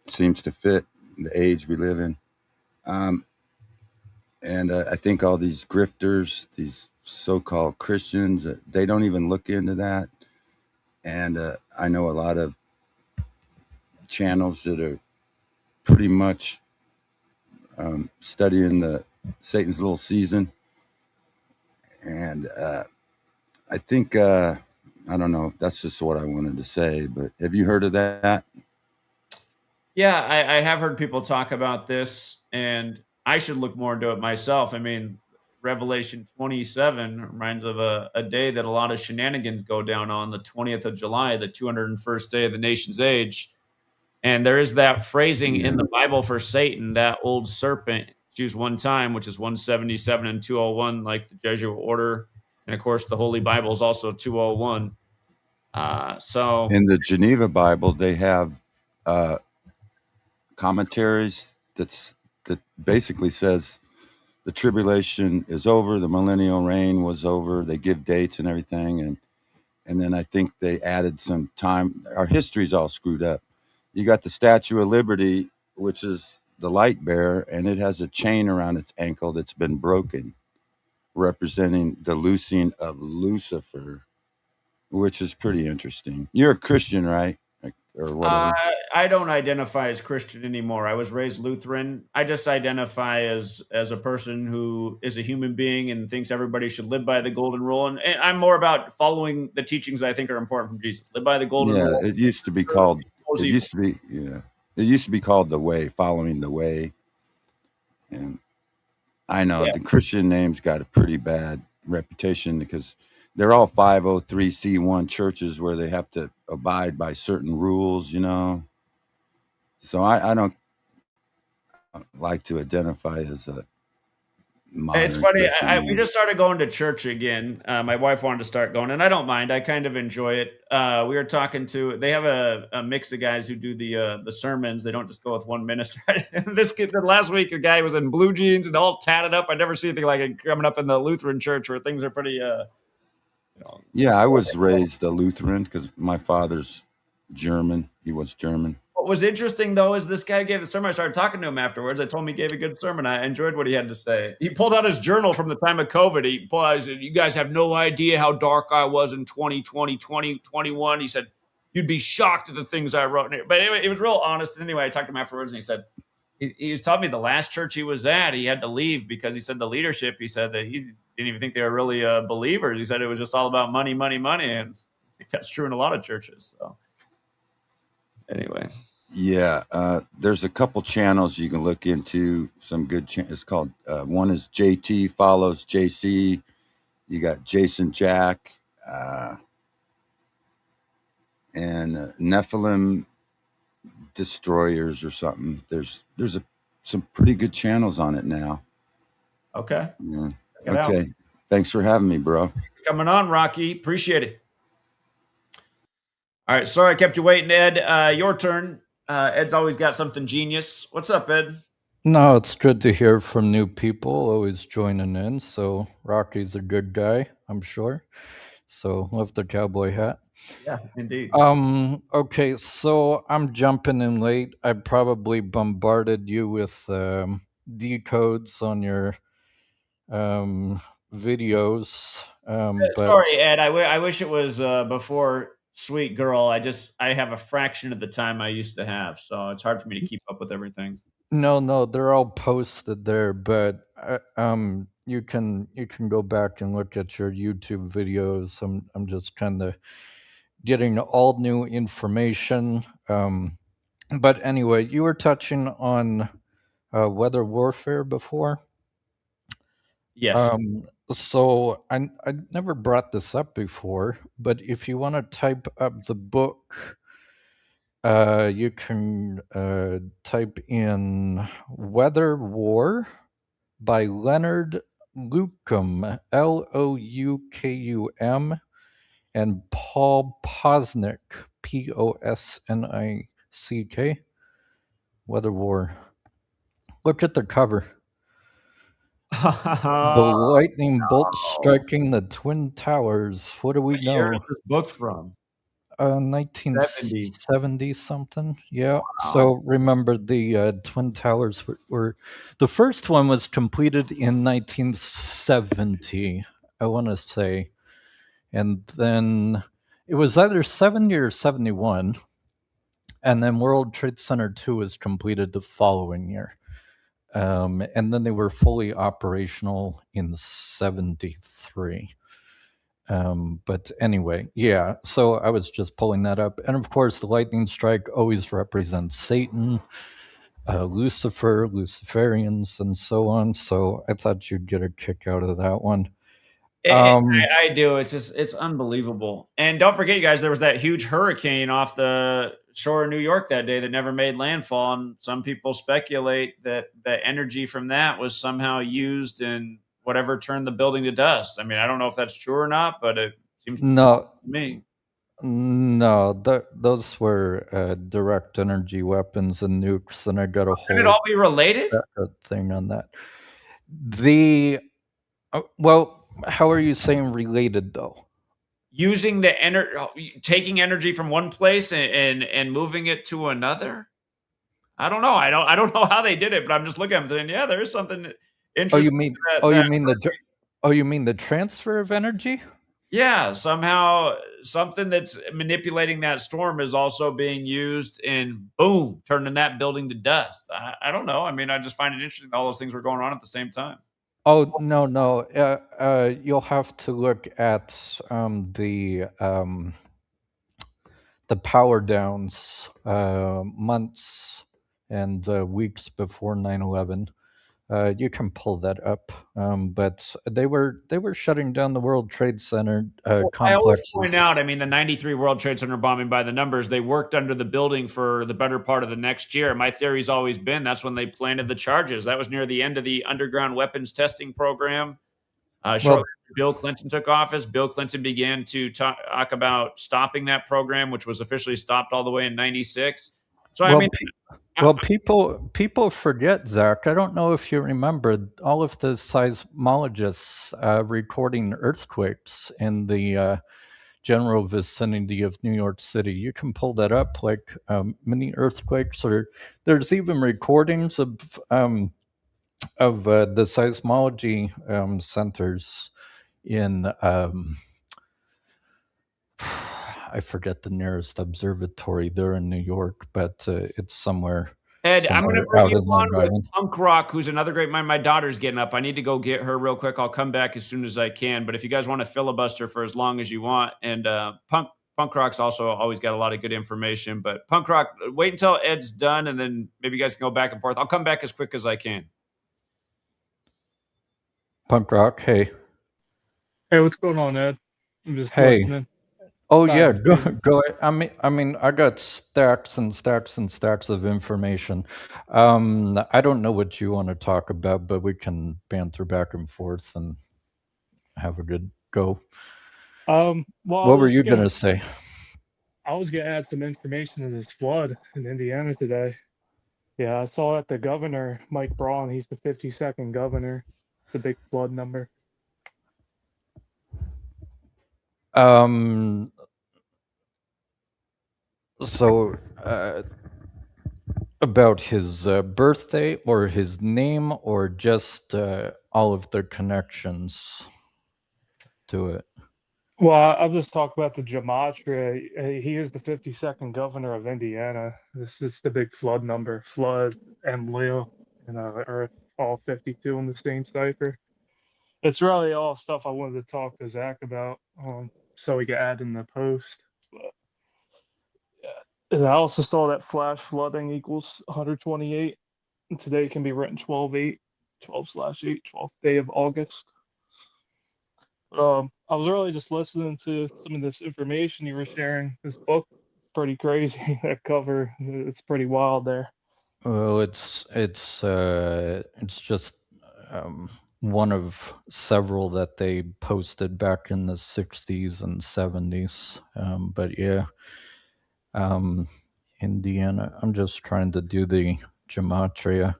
Seems to fit the age we live in. And I think all these grifters, these so-called Christians, they don't even look into that. And I know a lot of channels that are pretty much studying the Satan's little season. And I think I don't know. That's just what I wanted to say. But have you heard of that? Yeah, I have heard people talk about this, and I should look more into it myself. I mean, Revelation 27 reminds of a day that a lot of shenanigans go down on the 20th of July, the 201st day of the nation's age. And there is that phrasing in Yeah. the Bible for Satan, that old serpent, it's used one time, which is 177 and 201, like the Jesuit order. And of course, the Holy Bible is also 201. So In the Geneva Bible, they have uh, commentaries that basically says the tribulation is over, the millennial reign was over. They give dates and everything, and then I think they added some time. Our history's all screwed up. You got the Statue of Liberty, which is the light bearer, and it has a chain around its ankle that's been broken, representing the loosing of Lucifer, which is pretty interesting. You're a Christian, right? Or Uh, whatever. I don't identify as Christian anymore. I was raised Lutheran. I just identify as a person who is a human being and thinks everybody should live by the golden rule. And I'm more about following the teachings I think are important from Jesus. Live by the golden Yeah, rule. it used to be Serve, called. oppose It evil. used to be. Yeah, it used to be called the Way, following the Way. And I know Yeah. the Christian name's got a pretty bad reputation because they're all 503c1 churches where they have to abide by certain rules. So I don't like to identify as a It's modern funny. Christian We name. just started going to church again. My wife wanted to start going, and I don't mind. I kind of enjoy it. We were talking to. They have a mix of guys who do the sermons. They don't just go with one minister. And this kid, last week, a guy was in blue jeans and all tatted up. I never see anything like it coming up in the Lutheran church where things are pretty. You know, Yeah, I was raised a Lutheran because my father's German. He was German. What was interesting though is this guy gave the sermon. I started talking to him afterwards. I told him he gave a good sermon. I enjoyed what he had to say. He pulled out his journal from the time of COVID. He pulled out, he said, "You guys have no idea how dark I was in 2020, 2021." He said, "You'd be shocked at the ththings I wrote." But anyway, he was real honest. And anyway, I talked to him afterwards and he said, he was telling me the last church he was at, he had to leave because he said the leadership, he said that he didn't even think they were really believers. He said it was just all about money, money, money. And I think that's true in a lot of churches. So anyway. Yeah, there's a couple channels you can look into. Some good. It's called one is JT follows JC. You got Jason Jack and Nephilim Destroyers or something. There's some pretty good channels on it now. Okay. Yeah. Check it out. Okay. Thanks for having me, bro. Coming on, Rocky. Appreciate it. All right. Sorry I kept you waiting, Ed. Your turn. Ed's always got something genius. What's up, Ed? No, it's good to hear from new people, always joining in. So Rocky's a good guy, I'm sure. So love the cowboy hat. Yeah, indeed. Okay, so I'm jumping in late. I probably bombarded you with decodes on your videos. But Sorry, Ed. I wish it was before Sweet Girl. I have a fraction of the time I used to have, so it's hard for me to keep up with everything. no, they're all posted there. But you can go back and look at your YouTube videos. I'm just kind of getting all new information. But anyway, you were touching on weather warfare before. Yes. So I never brought this up before, but if you want to type up the book, you can type in Weather War by Leonard Lukum, Loukum, and Paul Posnick, Posnick. Weather War. Look at the cover. The lightning bolt striking the Twin Towers. What do we What year know? is this book from? 1970 something. Yeah. So remember, the Twin Towers were the first one was completed in 1970, I want to say, and then it was either 70 or 71, and then World Trade Center 2 was completed the following year. And then they were fully operational in 73. But anyway, yeah, so I was just pulling that up. And of course, the lightning strike always represents Satan, Lucifer, Luciferians, and so on. So I thought you'd get a kick out of that one. I do. It's unbelievable. And don't forget, you guys, there was that huge hurricane off the shore of New York that day that never made landfall. And some people speculate that the energy from that was somehow used in whatever turned the building to dust. I mean, I don't know if that's true or not, but it seems No, to me. no, those were direct energy weapons and nukes, and I got a Could it whole all be related? thing on that. The well, how are you saying related though? Using the taking energy from one place and moving it to another. I don't know. I don't know how they did it, but I'm just looking at them and yeah, there is something interesting. You mean the transfer of energy? Yeah, somehow something that's manipulating that storm is also being used in boom, turning that building to dust. I don't know. I mean, I just find it interesting that all those things were going on at the same time. Oh no. You'll have to look at the power downs months and weeks before 9/11. You can pull that up, but they were shutting down the World Trade Center complexes. I always point out, I mean, the 93 World Trade Center bombing, by the numbers, they worked under the building for the better part of the next year. My theory's always been that's when they planted the charges. That was near the end of the underground weapons testing program. Shortly after Bill Clinton took office, Bill Clinton began to talk about stopping that program, which was officially stopped all the way in 96. So, I mean, people forget, Zach. I don't know if you remember all of the seismologists recording earthquakes in the general vicinity of New York City. You can pull that up, like mini earthquakes, or there's even recordings of the seismology centers in I forget the nearest observatory there in New York, but it's somewhere. Ed, I'm going to bring you on with Punk Rock, who's another great mind. My daughter's getting up. I need to go get her real quick. I'll come back as soon as I can. But if you guys want to filibuster for as long as you want, and Punk Rock's also always got a lot of good information. But Punk Rock, wait until Ed's done, and then maybe you guys can go back and forth. I'll come back as quick as I can. Punk Rock, hey. Hey, what's going on, Ed? I'm just listening. Oh Sorry, yeah, I'm speaking. go. I mean, I got stacks and stacks and stacks of information. I don't know what you want to talk about, but we can banter back and forth and have a good go. Well, What were you gonna say? I was gonna add some information to this flood in Indiana today. Yeah, I saw that the governor, Mike Braun, he's the 52nd governor, the big flood number. Um, so about his birthday or his name or just all of the connections to it. Well, I'll just talk about the gematria. He is the 52nd governor of Indiana. This is the big flood number. Flood and Leo and Earth, all 52 in the same cipher. It's really all stuff I wanted to talk to Zach about, so we can add in the post. But yeah. And I also saw that flash flooding equals 128. And today can be written 12/8, 12/8, 12th day of August. I was really just listening to some of this information you were sharing. This book, pretty crazy. That cover, it's pretty wild there. Well, it's just one of several that they posted back in the 60s and 70s. But yeah, Indiana. I'm just trying to do the gematria.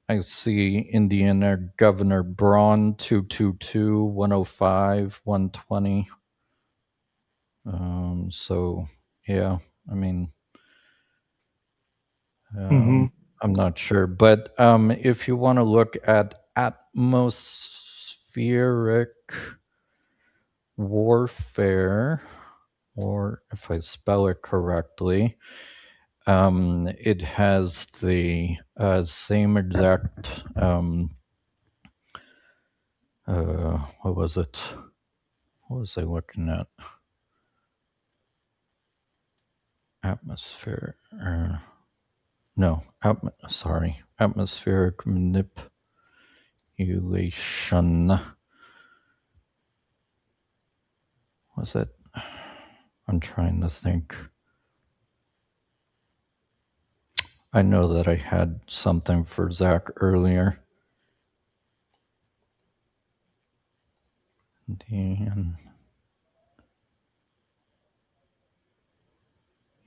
I see Indiana Governor Braun 222 105 120. So yeah, I mean, Mm-hmm. I'm not sure, but if you want to look at atmospheric warfare, or if I spell it correctly, it has the same exact. What was it? What was I looking at? Atmosphere. No, sorry. Atmospheric manipulation. Was it? I'm trying to think. I know that I had something for Zach earlier.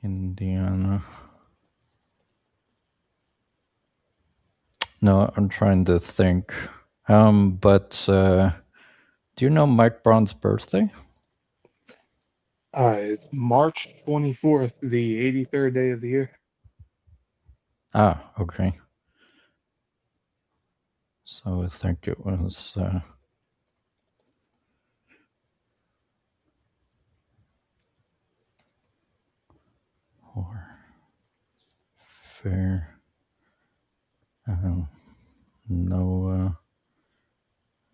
Indiana. No, I'm trying to think. But do you know Mike Braun's birthday? It's March 24th, the 83rd day of the year. Ah, okay. So I think it was or fair. No,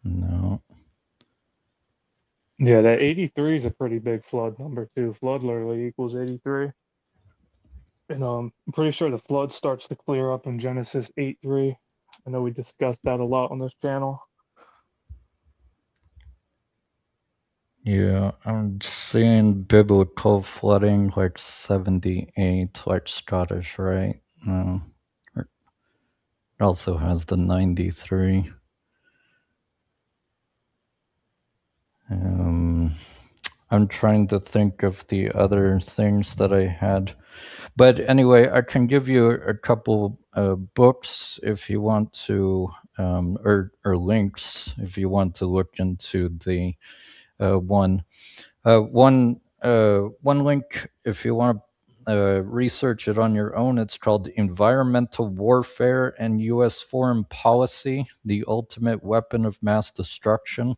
no. Yeah, that 83 is a pretty big flood number too. Flood literally equals 83. And I'm pretty sure the flood starts to clear up in Genesis 8:3. I know we discussed that a lot on this channel. Yeah, I'm seeing biblical flooding like 78, like Scottish, right? No. It also has the 93. I'm trying to think of the other things that I had. But anyway, I can give you a couple books if you want to, or links if you want to look into the one. One link if you want to research it on your own. It's called Environmental Warfare and U.S. Foreign Policy: The Ultimate Weapon of Mass Destruction.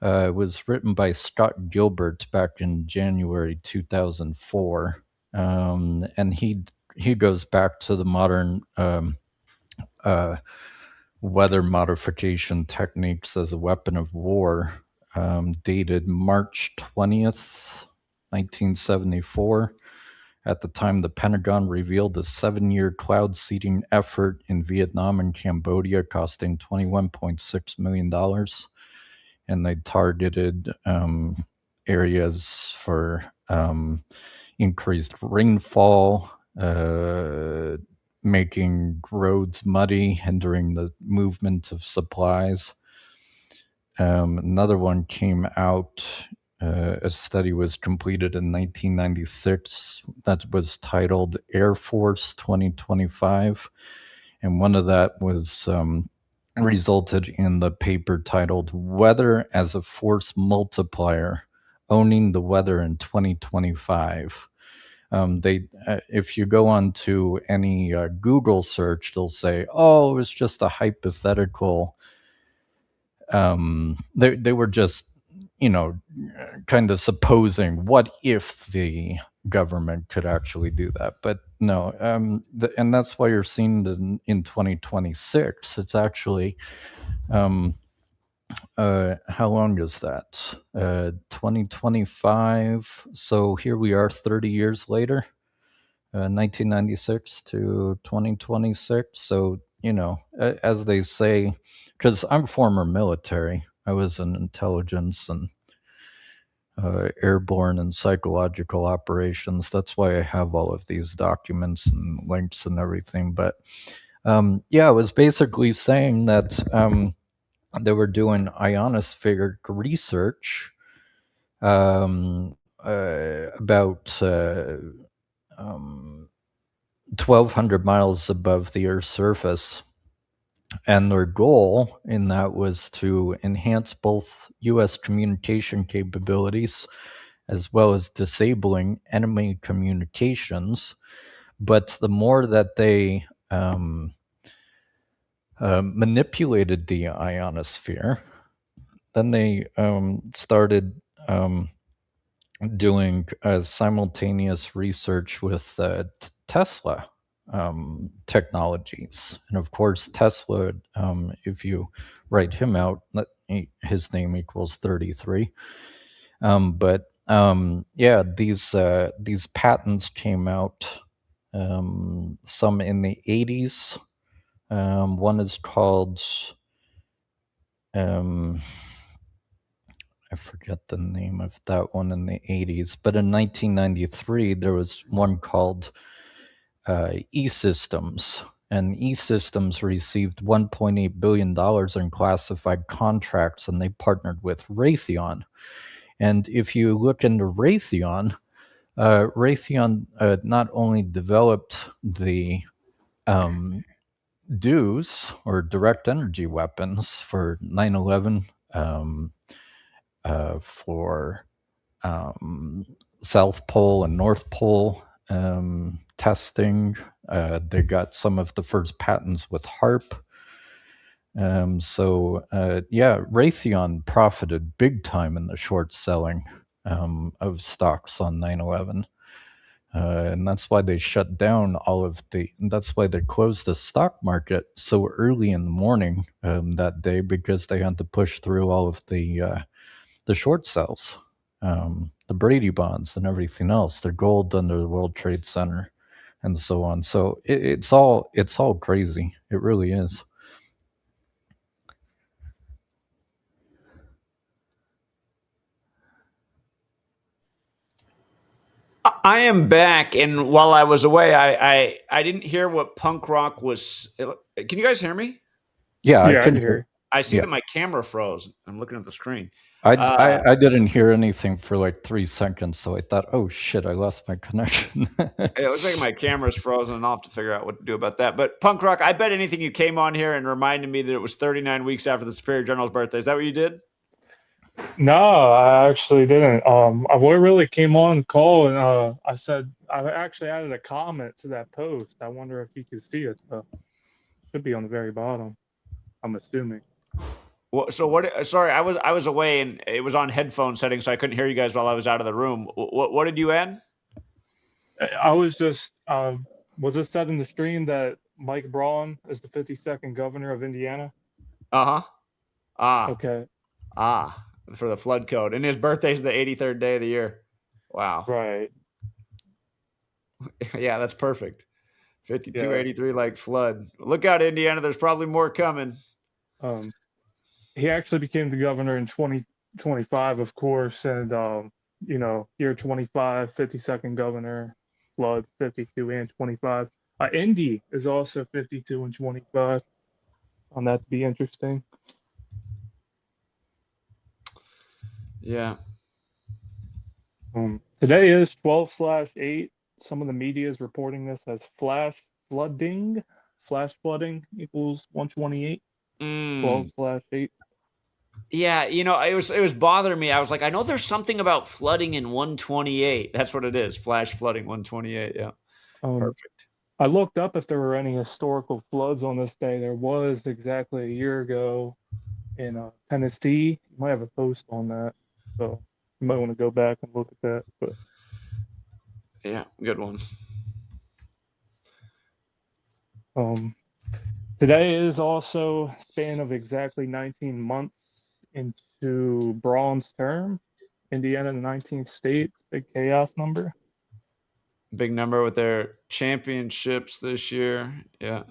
It was written by Scott Gilbert back in January 2004, and he goes back to the modern weather modification techniques as a weapon of war, dated March 20th, 1974. At the time, the Pentagon revealed a 7-year cloud seeding effort in Vietnam and Cambodia costing $21.6 million. And they targeted areas for increased rainfall, making roads muddy, hindering the movement of supplies. Another one came out. A study was completed in 1996 that was titled Air Force 2025. And one of that was resulted in the paper titled Weather as a Force Multiplier, Owning the Weather in 2025. If you go on to any Google search, they'll say, "Oh, it was just a hypothetical." They were just, kind of supposing, what if the government could actually do that? But no, and that's why you're seeing in 2026. It's actually, how long is that? 2025. So here we are, 30 years later. 1996 to 2026. So, as they say, because I'm former military, I was in intelligence and airborne and psychological operations. That's why I have all of these documents and links and everything. But yeah, I was basically saying that they were doing ionospheric research about 1,200 miles above the Earth's surface. And their goal in that was to enhance both U.S. communication capabilities as well as disabling enemy communications. But the more that they manipulated the ionosphere, then they started doing simultaneous research with Tesla technologies. And of course, Tesla, if you write him out, his name equals 33. But yeah, these patents came out, some in the 80s. One is called, I forget the name of that one in the 80s, but in 1993, there was one called E-Systems. And E-Systems received $1.8 billion in classified contracts, and they partnered with Raytheon. And if you look into Raytheon, Raytheon not only developed the DEWs, or direct energy weapons, for 9/11, for South Pole and North Pole testing. They got some of the first patents with HARP. So yeah, Raytheon profited big time in the short selling of stocks on 9/11. And that's why they shut down that's why they closed the stock market so early in the morning that day, because they had to push through all of the short sells, the Brady bonds and everything else, the gold under the World Trade Center and so on. So it's all crazy. It really is. I am back, and while I was away, I didn't hear what punk rock was. Can you guys hear me? Yeah, Yeah, I can hear you. I see Yeah. that my camera froze. I'm looking at the screen. I didn't hear anything for like 3 seconds, so I thought, oh shit, I lost my connection. It looks like my camera's frozen, and I'll have to figure out what to do about that. But punk rock, I bet anything you came on here and reminded me that it was 39 weeks after the Superior General's birthday. Is that what you did? No, I actually didn't. I really came on call, and I said I actually added a comment to that post. I wonder if you could see it. Should be on the very bottom, I'm assuming. So what? Sorry, I was away, and it was on headphone settings, so I couldn't hear you guys while I was out of the room. What did you add? I was just was it said in the stream that Mike Braun is the 52nd governor of Indiana? Okay. For the flood code, and his birthday's the 83rd day of the year. Wow. Right. Yeah, that's perfect. 5283 like flood. Look out, Indiana. There's probably more coming. He actually became the governor in 2025, of course, and year 25, 52nd governor, flood 52 and 25. Indy is also 52 and 25. On that to be interesting. Yeah. Today is 12/8. Some of the media is reporting this as flash flooding. Flash flooding equals 128. 12/8. Yeah, it was bothering me. I was like, I know there's something about flooding in 128. That's what it is. Flash flooding 128. Yeah. Perfect. I looked up if there were any historical floods on this day. There was exactly a year ago in Tennessee. You might have a post on that, so you might want to go back and look at that. But yeah, good one. Today is also a span of exactly 19 months into Braun's term. Indiana, the 19th state, big chaos number. Big number with their championships this year. Yeah.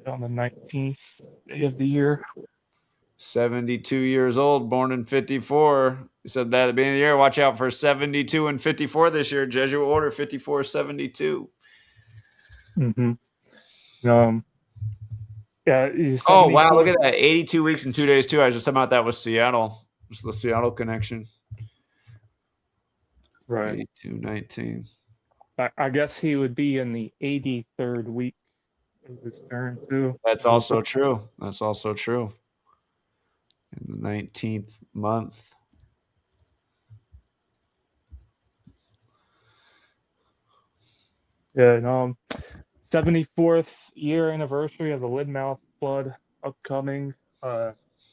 On the 19th day of the year. 72 years old, born in 54. You said that at the beginning of the year. Watch out for 72 and 54 this year. Jesuit order 5472. Mm-hmm. Yeah. Oh, wow. Look at that. 82 weeks and 2 days, too. I just somehow that was Seattle. It's the Seattle connection. Right. 82-19. I guess he would be in the 83rd week of his term, too. That's also true. That's also true. In the 19th month. Yeah, 74th year anniversary of the Lidmouth flood upcoming.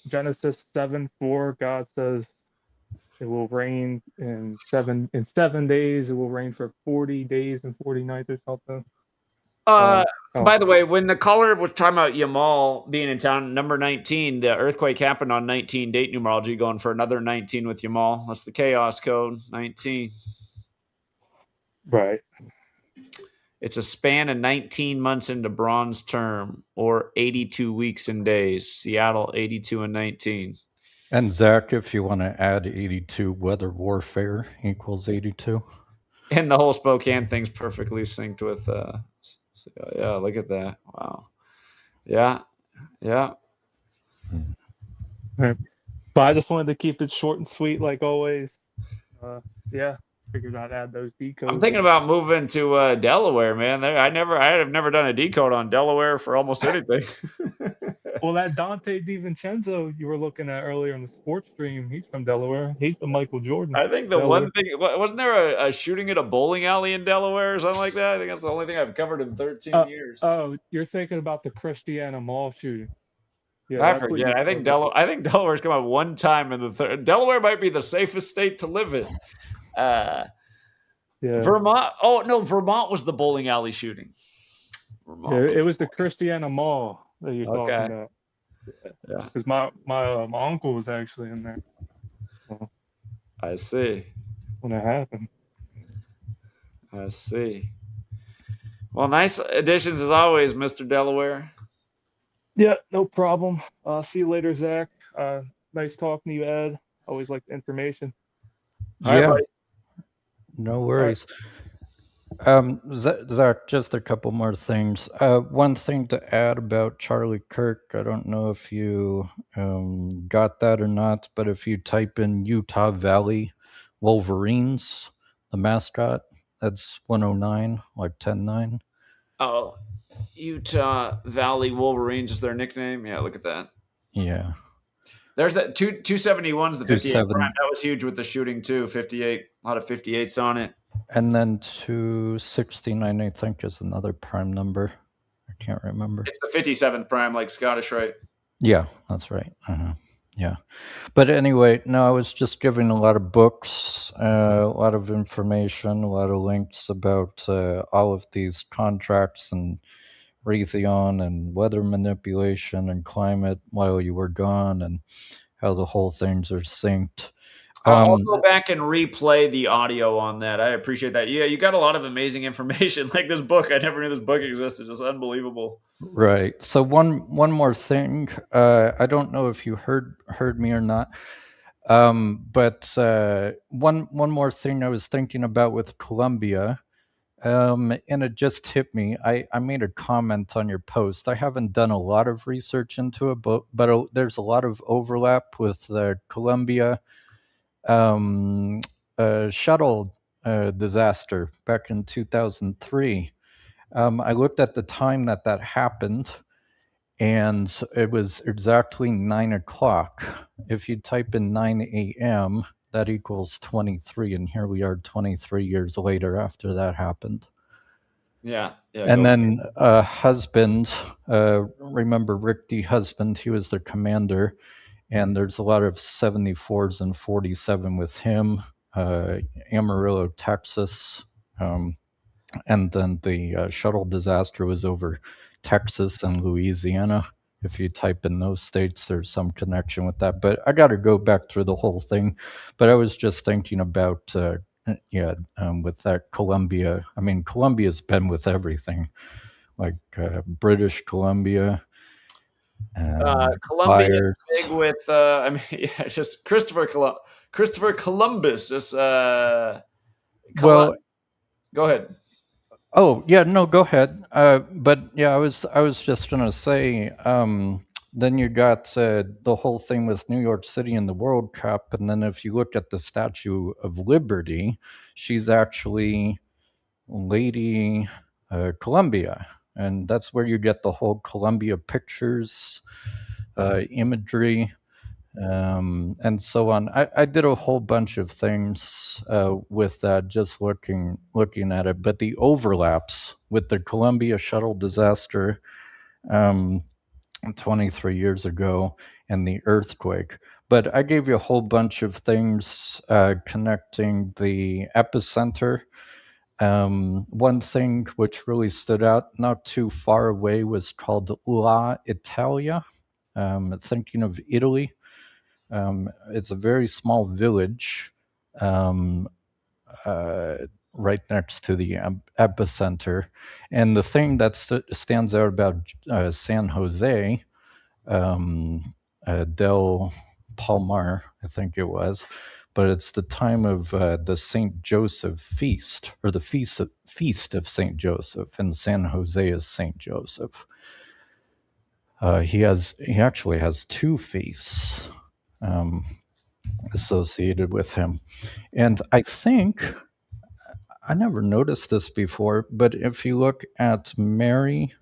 Genesis 7:4, God says it will rain in 7 days. It will rain for 40 days and 40 nights or something. By the way, when the caller was talking about Yamal being in town, number 19, the earthquake happened on 19 date numerology, going for another 19 with Yamal. That's the chaos code, 19. Right. It's a span of 19 months into Braun's term, or 82 weeks and days. Seattle, 82 and 19. And Zach, if you want to add 82, weather warfare equals 82. And the whole Spokane thing's perfectly synced with, yeah, look at that. Wow. Yeah. Yeah. Right. But I just wanted to keep it short and sweet like always. Yeah. Figured I'd add those decodes. I'm thinking about moving to Delaware, man. I have never done a decode on Delaware for almost anything. Well, that Dante DiVincenzo you were looking at earlier in the sports stream, he's from Delaware. He's the Michael Jordan. I think the Delaware. one thing, wasn't there a shooting at a bowling alley in Delaware or something like that? I think that's the only thing I've covered in 13 years. Oh, you're thinking about the Christiana Mall shooting. Yeah, I forget. I think Delaware's come out one time in the third. Delaware might be the safest state to live in. Yeah. Vermont. Oh no, Vermont was the bowling alley shooting. It was the Christiana Mall that you're talking about. Yeah, because my uncle was actually in there. So, I see. When it happened. I see. Well, nice additions as always, Mr. Delaware. Yeah, no problem. See you later, Zach. Nice talking to you, Ed. Always like the information. Yeah. No worries. Zach, just a couple more things. One thing to add about Charlie Kirk, I don't know if you got that or not, but if you type in Utah Valley Wolverines, the mascot, that's 109, like 10-9. Oh, Utah Valley Wolverines is their nickname. Yeah, look at that. Yeah. There's that 271's the 58 prime. That was huge with the shooting too. 58, a lot of 58s on it. And then 269, I think, is another prime number. I can't remember. It's the 57th prime, like Scottish, right? Yeah, that's right. Yeah. But anyway, no, I was just giving a lot of books, a lot of information, a lot of links about all of these contracts and Raytheon and weather manipulation and climate while you were gone and how the whole things are synced. I'll go back and replay the audio on that. I appreciate that. Yeah, you got a lot of amazing information. Like this book, I never knew this book existed. It's unbelievable. Right. So one more thing. I don't know if you heard me or not. But one more thing I was thinking about with Colombia, and it just hit me. I made a comment on your post. I haven't done a lot of research into it, but there's a lot of overlap with the Colombia um, shuttle disaster back in 2003. I looked at the time that happened, and it was exactly 9 o'clock. If you type in 9 a.m., that equals 23, and here we are 23 years later after that happened. Yeah. And then Husband, remember Rick D. Husband, he was their commander, and there's a lot of 74s and 47 with him, Amarillo, Texas. And then the shuttle disaster was over Texas and Louisiana. If you type in those states, there's some connection with that. But I got to go back through the whole thing. But I was just thinking about, with that Columbia. I mean, Columbia's been with everything, like British Columbia. Columbia is Fires. big with, I mean, yeah, it's just Christopher Columbus. This, Well, go ahead. oh yeah, no, go ahead. But yeah, I was just gonna say. Then you got the whole thing with New York City in the World Cup, and then if you look at the Statue of Liberty, she's actually Lady Columbia, and that's where you get the whole Columbia pictures, imagery, and so on. I did a whole bunch of things with that, just looking at it. But the overlaps with the Columbia shuttle disaster, um, 23 years ago, and the earthquake. But I gave you a whole bunch of things connecting the epicenter. One thing which really stood out, not too far away, was called La Italia. Thinking of Italy, it's a very small village, um, right next to the epicenter. And the thing that stands out about San Jose, Del Palmar, I think it was, but it's the time of the St. Joseph feast, or the feast of St. Joseph, and San Jose is St. Joseph. He actually has two feasts associated with him. And I think, I never noticed this before, but if you look at Mary,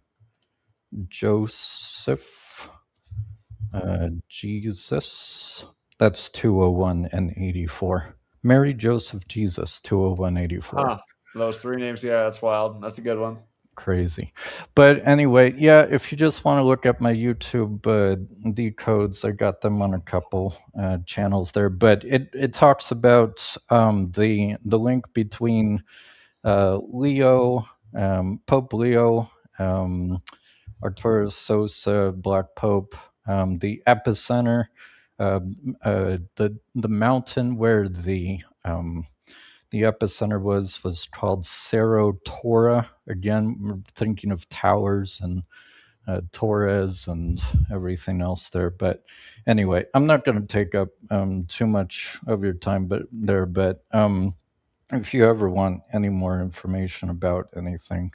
Joseph, Jesus, that's 201 and 84. Mary, Joseph, Jesus, 201, 84. Huh. Those three names, yeah, that's wild. That's a good one. Crazy. But anyway, yeah, if you just want to look at my YouTube decodes, I got them on a couple channels there. But it talks about the link between Leo, Pope Leo, Arturo Sosa, Black Pope, the epicenter, the mountain where the epicenter was called Cerro Torre. Again, we're thinking of towers and Torres and everything else there. But anyway, I'm not going to take up too much of your time, but if you ever want any more information about anything,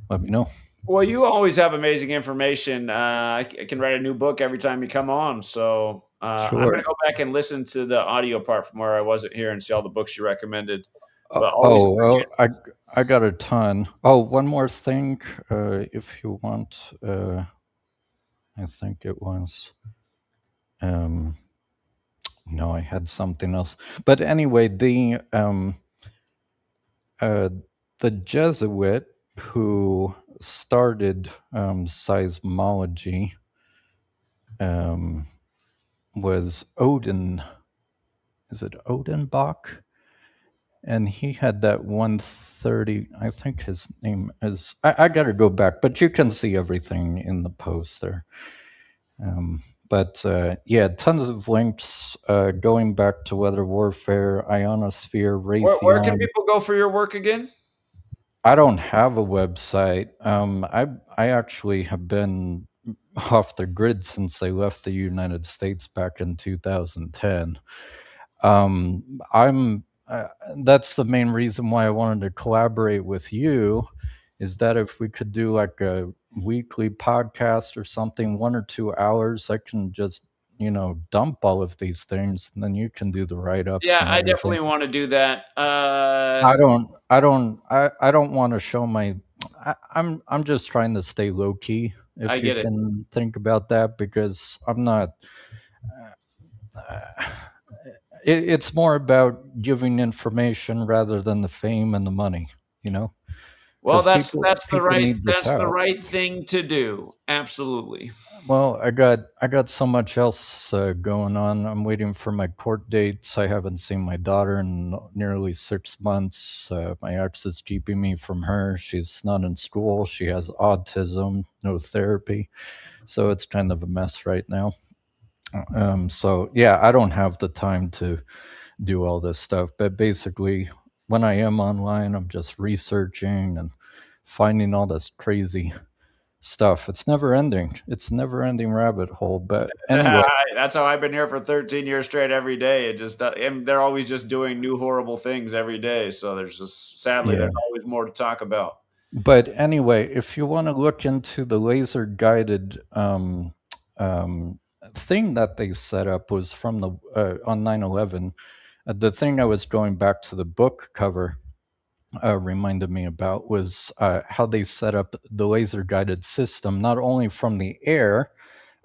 let me know. Well, you always have amazing information. I can write a new book every time you come on. So I'm going Sure. to go back and listen to the audio part from where I wasn't here and see all the books you recommended. But always Oh, appreciate well, I got a ton. Oh, one more thing, if you want. I think it was. No, I had something else. But anyway, the Jesuit who started seismology was Odin. Is it Odenbach? And he had that 130. I think his name is. I got to go back, but you can see everything in the post there. But yeah, tons of links going back to weather warfare, ionosphere, Raytheon. Where can people go for your work again? I don't have a website. I actually have been off the grid since they left the United States back in 2010. I'm That's the main reason why I wanted to collaborate with you, is that if we could do like a weekly podcast or something, 1 or 2 hours, I can just, dump all of these things, and then you can do the write-ups Yeah, and I everything. definitely want to do that. I don't want to show my. I'm just trying to stay low key, I if you get it. can think about that, because I'm not. Uh, it's more about giving information rather than the fame and the money, you know, Well, because that's people that's the people right need this that's the out. right thing to do. Absolutely. Well, I got so much else going on. I'm waiting for my court dates. I haven't seen my daughter in nearly 6 months. My ex is keeping me from her. She's not in school. She has autism, no therapy, so it's kind of a mess right now. So yeah, I don't have the time to do all this stuff. But basically, when I am online, I'm just researching and finding all this crazy stuff. It's never ending. It's never ending rabbit hole. But anyway, That's how I've been here for 13 years straight every day. It just and they're always just doing new horrible things every day. So there's just sadly yeah. there's always more to talk about. But anyway, if you want to look into the laser guided thing that they set up, was from the on 9/11. The thing I was going back to the book cover reminded me about was how they set up the laser guided system, not only from the air.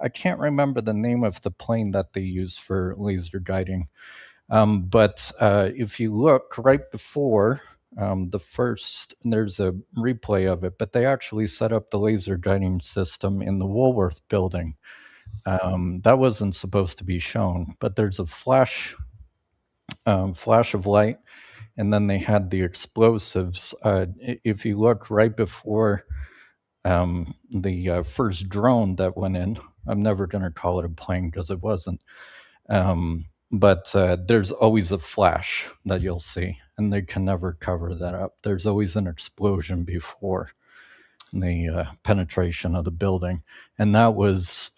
I can't remember the name of the plane that they use for laser guiding, but if you look right before the first, there's a replay of it, but they actually set up the laser guiding system in the Woolworth building. That wasn't supposed to be shown, but there's a flash of light, and then they had the explosives. If you look right before the first drone that went in, I'm never going to call it a plane because it wasn't. But there's always a flash that you'll see, and they can never cover that up. There's always an explosion before the penetration of the building, and that was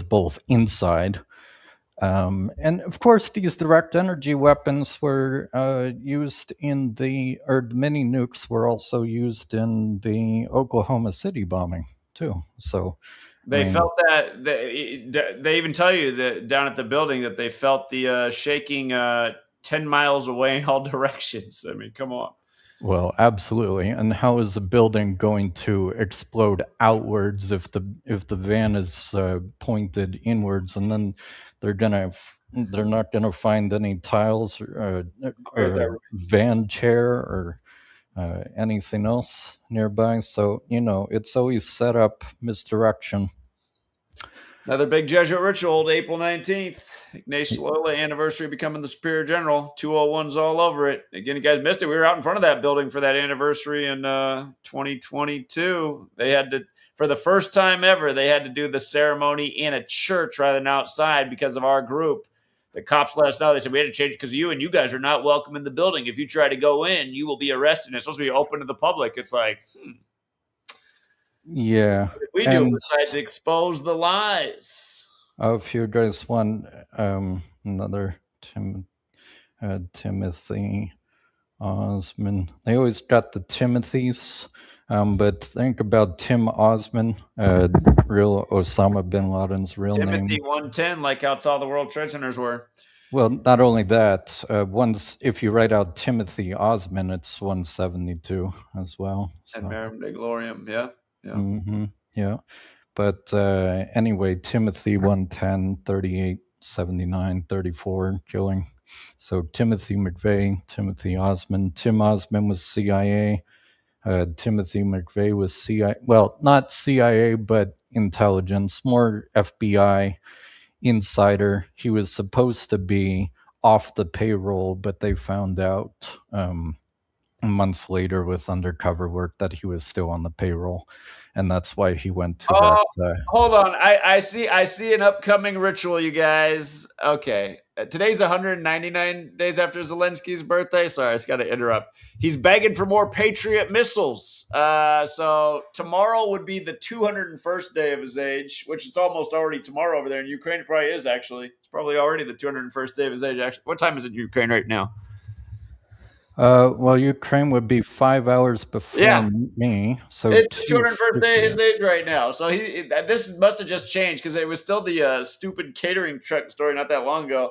both inside. And of course, these direct energy weapons were used or the mini nukes were also used in the Oklahoma City bombing too. So, I They mean, felt that they even tell you that down at the building that they felt the shaking 10 miles away in all directions. I mean, come on. well, absolutely. And how is a building going to explode outwards if the van is pointed inwards, and then they're not gonna find any tiles Right or there. a van chair or anything else nearby. So it's always set up misdirection. Another big Jesuit ritual, April 19th. Ignatius Loyola anniversary becoming the Superior General. 201's all over it. Again, you guys missed it. We were out in front of that building for that anniversary in 2022. They had to, for the first time ever, they had to do the ceremony in a church rather than outside because of our group. The cops let us know. They said, we had to change because of you, and you guys are not welcome in the building. If you try to go in, you will be arrested. And it's supposed to be open to the public. It's like, Yeah, what did we do and besides expose the lies? if you guys want another Timothy Osman, they always got the Timothys. But think about Tim Osman, real Osama bin Laden's real Timothy name. 110, like how tall the World Trade Centers were. Well, not only that, once if you write out Timothy Osman, it's 172 as well. And So, Marum de Gloriam, yeah. Yeah. yeah. But anyway, Timothy 110, 38, 79, 34 killing. So Timothy McVeigh, Timothy Osman. Tim Osman was CIA. Timothy McVeigh was CIA. Well, not CIA, but intelligence, more FBI insider. He was supposed to be off the payroll, but they found out months later with undercover work that he was still on the payroll, and that's why he went to Oh, that. hold on. I see an upcoming ritual, you guys. Okay. Today's 199 days after Zelensky's birthday. Sorry, I just got to interrupt. He's begging for more Patriot missiles. So tomorrow would be the 201st day of his age, which it's almost already tomorrow over there in Ukraine. It probably is, actually. It's probably already the 201st day of his age, actually. What time is it in Ukraine right now? Well, Ukraine would be 5 hours before me, so It's the 201st day of 2:50. his age right now. So this must have just changed because it was still the stupid catering truck story not that long ago.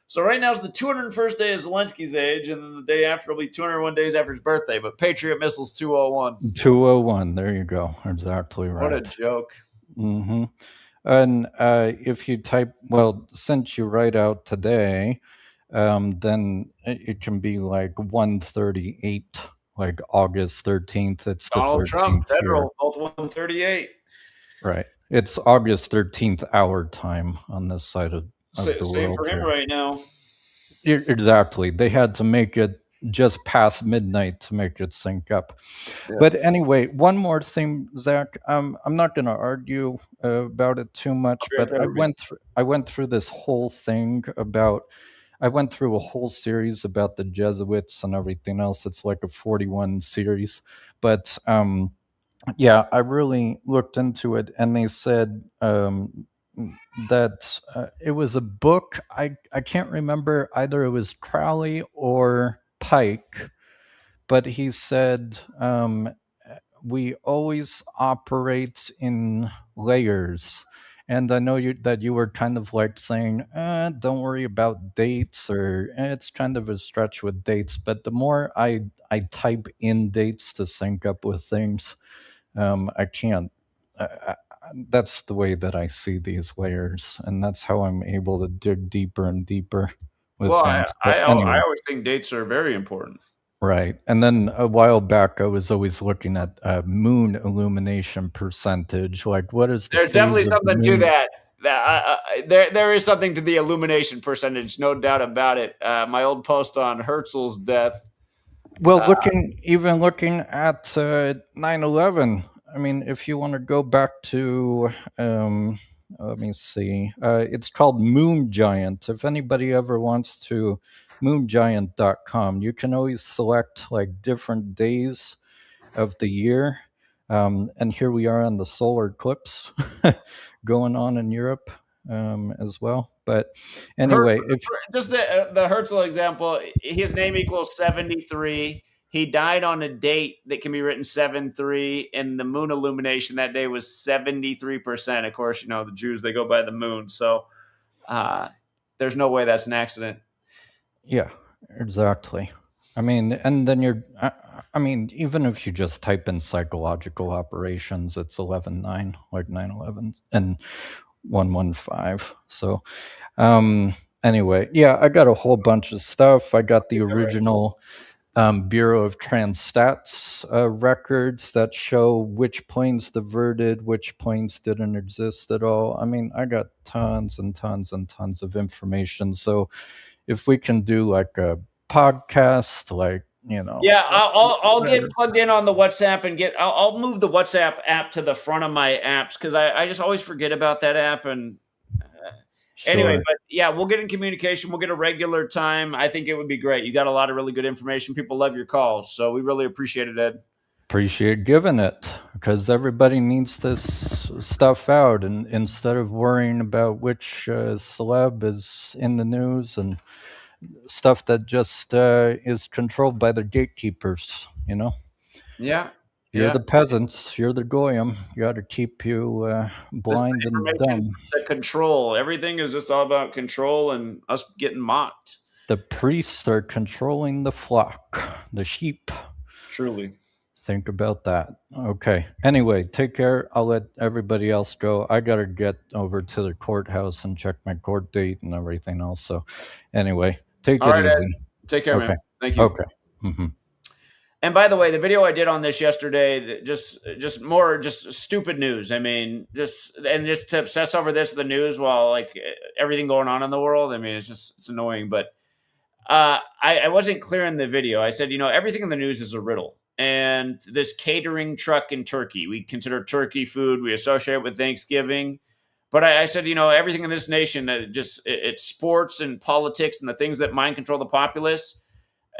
So right now is the 201st day of Zelensky's age, and then the day after will be 201 days after his birthday. But Patriot missiles 201. 201. There you go. Exactly right. What a joke. Mm-hmm. And if you type, well, since you write out today, then it can be like 138, like August 13th. It's the Donald Trump, 13th here. federal, both 138. Right. It's August 13th our time on this side of the Same world for him here. right now. Exactly. They had to make it just past midnight to make it sync up. Yeah. But anyway, one more thing, Zach. I'm not going to argue about it too much, but I went through this whole thing about. I went through a whole series about the Jesuits and everything else. It's like a 41 series, but yeah, I really looked into it, and they said that it was a book. I can't remember, either it was Crowley or Pike, but he said we always operate in layers. And I know that you were kind of like saying, don't worry about dates, or it's kind of a stretch with dates. But the more I type in dates to sync up with things, I can't. That's the way that I see these layers, and that's how I'm able to dig deeper and deeper with Well, things. I But anyway, always think dates are very important. right. And then a while back, I was always looking at moon illumination percentage. Like, what is the There's definitely phase of the something to moon? that. There is something to the illumination percentage, no doubt about it. My old post on Herzl's death. Well, looking at 9/11. I mean, if you want to go back to, let me see, it's called Moon Giant. If anybody ever wants to, moongiant.com, you can always select like different days of the year. And here we are on the solar eclipse going on in Europe as well. But anyway, Just the Herzl example, his name equals 73. He died on a date that can be written 7-3, and the moon illumination that day was 73%. Of course, the Jews, they go by the moon, so there's no way that's an accident. Yeah, exactly. I mean, and then I mean, even if you just type in psychological operations, it's 11/9, like 9/11 and 115. So, anyway, yeah, I got a whole bunch of stuff. I got the original Bureau of Transstats records that show which planes diverted, which planes didn't exist at all. I mean, I got tons and tons and tons of information. So if we can do like a podcast, like, Yeah, I'll get plugged in on the WhatsApp and I'll move the WhatsApp app to the front of my apps because I just always forget about that app. And anyway, but yeah, we'll get in communication. We'll get a regular time. I think it would be great. You got a lot of really good information. People love your calls, so we really appreciate it, Ed. Appreciate giving it, because everybody needs this stuff out, and instead of worrying about which celeb is in the news and stuff that just is controlled by the gatekeepers, Yeah. You're the peasants. You're the goyim. You got to keep you blind and dumb. To control. Everything is just all about control and us getting mocked. The priests are controlling the flock, the sheep. Truly. Think about that. Okay. Anyway, take care. I'll let everybody else go. I got to get over to the courthouse and check my court date and everything else. So anyway, take it easy. Ed. Take care, man. Thank you. Okay. Mm-hmm. And by the way, the video I did on this yesterday, just stupid news. I mean, just to obsess over the news while like everything going on in the world. I mean, it's annoying. But I wasn't clear in the video. I said, everything in the news is a riddle. And this catering truck in Turkey, we consider turkey food. We associate it with Thanksgiving. But I said, everything in this nation, it's sports and politics and the things that mind control the populace.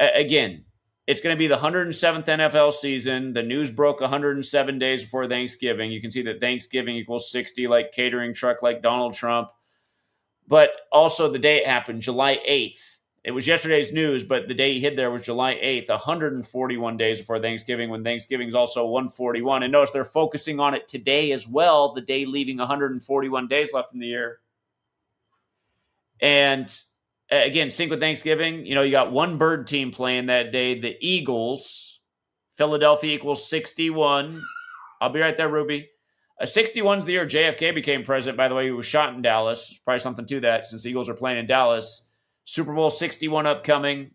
Again, it's going to be the 107th NFL season. The news broke 107 days before Thanksgiving. You can see that Thanksgiving equals 60, like catering truck, like Donald Trump. But also the day it happened, July 8th. It was yesterday's news, but the day he hid there was July 8th, 141 days before Thanksgiving, when Thanksgiving is also 141. And notice they're focusing on it today as well, the day leaving 141 days left in the year. And again, sync with Thanksgiving, you got one bird team playing that day, the Eagles. Philadelphia equals 61. I'll be right there, Ruby. 61's the year JFK became president, by the way. He was shot in Dallas. Probably something to that since the Eagles are playing in Dallas. Super Bowl 61 upcoming.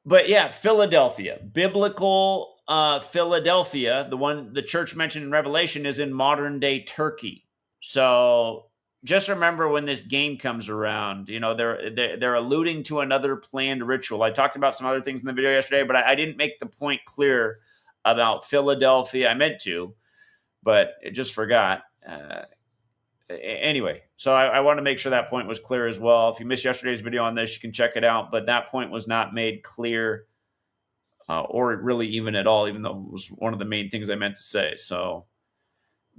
But yeah, Philadelphia. Biblical Philadelphia, the church mentioned in Revelation, is in modern day Turkey. So just remember when this game comes around, they're alluding to another planned ritual. I talked about some other things in the video yesterday, but I didn't make the point clear about Philadelphia. I meant to, but I just forgot. Anyway, so I want to make sure that point was clear as well. If you missed yesterday's video on this, you can check it out. But that point was not made clear or really even at all, even though it was one of the main things I meant to say. So,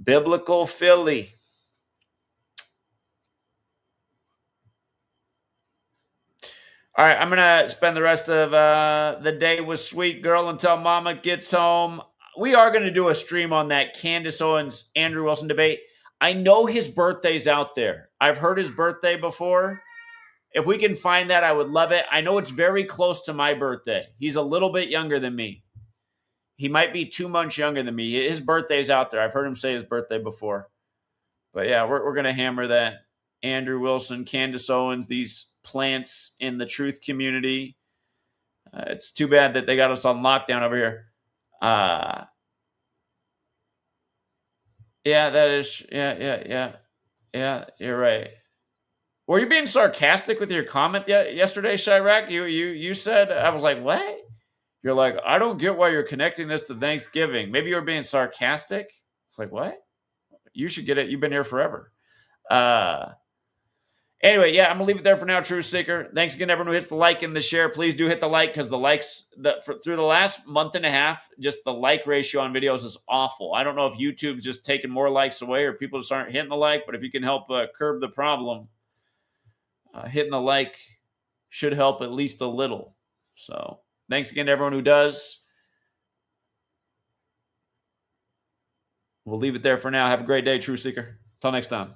biblical Philly. All right, I'm going to spend the rest of the day with Sweet Girl until Mama gets home. We are going to do a stream on that Candace Owens, Andrew Wilson debate. I know his birthday's out there. I've heard his birthday before. If we can find that, I would love it. I know it's very close to my birthday. He's a little bit younger than me. He might be 2 months younger than me. His birthday's out there. I've heard him say his birthday before. But yeah, we're going to hammer that. Andrew Wilson, Candace Owens, these plants in the truth community. It's too bad that they got us on lockdown over here. Yeah, that is. Yeah. You're right. Were you being sarcastic with your comment yesterday, Chirac? You said, I was like, what? You're like, I don't get why you're connecting this to Thanksgiving. Maybe you were being sarcastic. It's like, what? You should get it. You've been here forever. Anyway, yeah, I'm going to leave it there for now, True Seeker. Thanks again, everyone who hits the like and the share. Please do hit the like because the likes, through the last month and a half, just the like ratio on videos is awful. I don't know if YouTube's just taking more likes away or people just aren't hitting the like, but if you can help curb the problem, hitting the like should help at least a little. So thanks again to everyone who does. We'll leave it there for now. Have a great day, True Seeker. Until next time.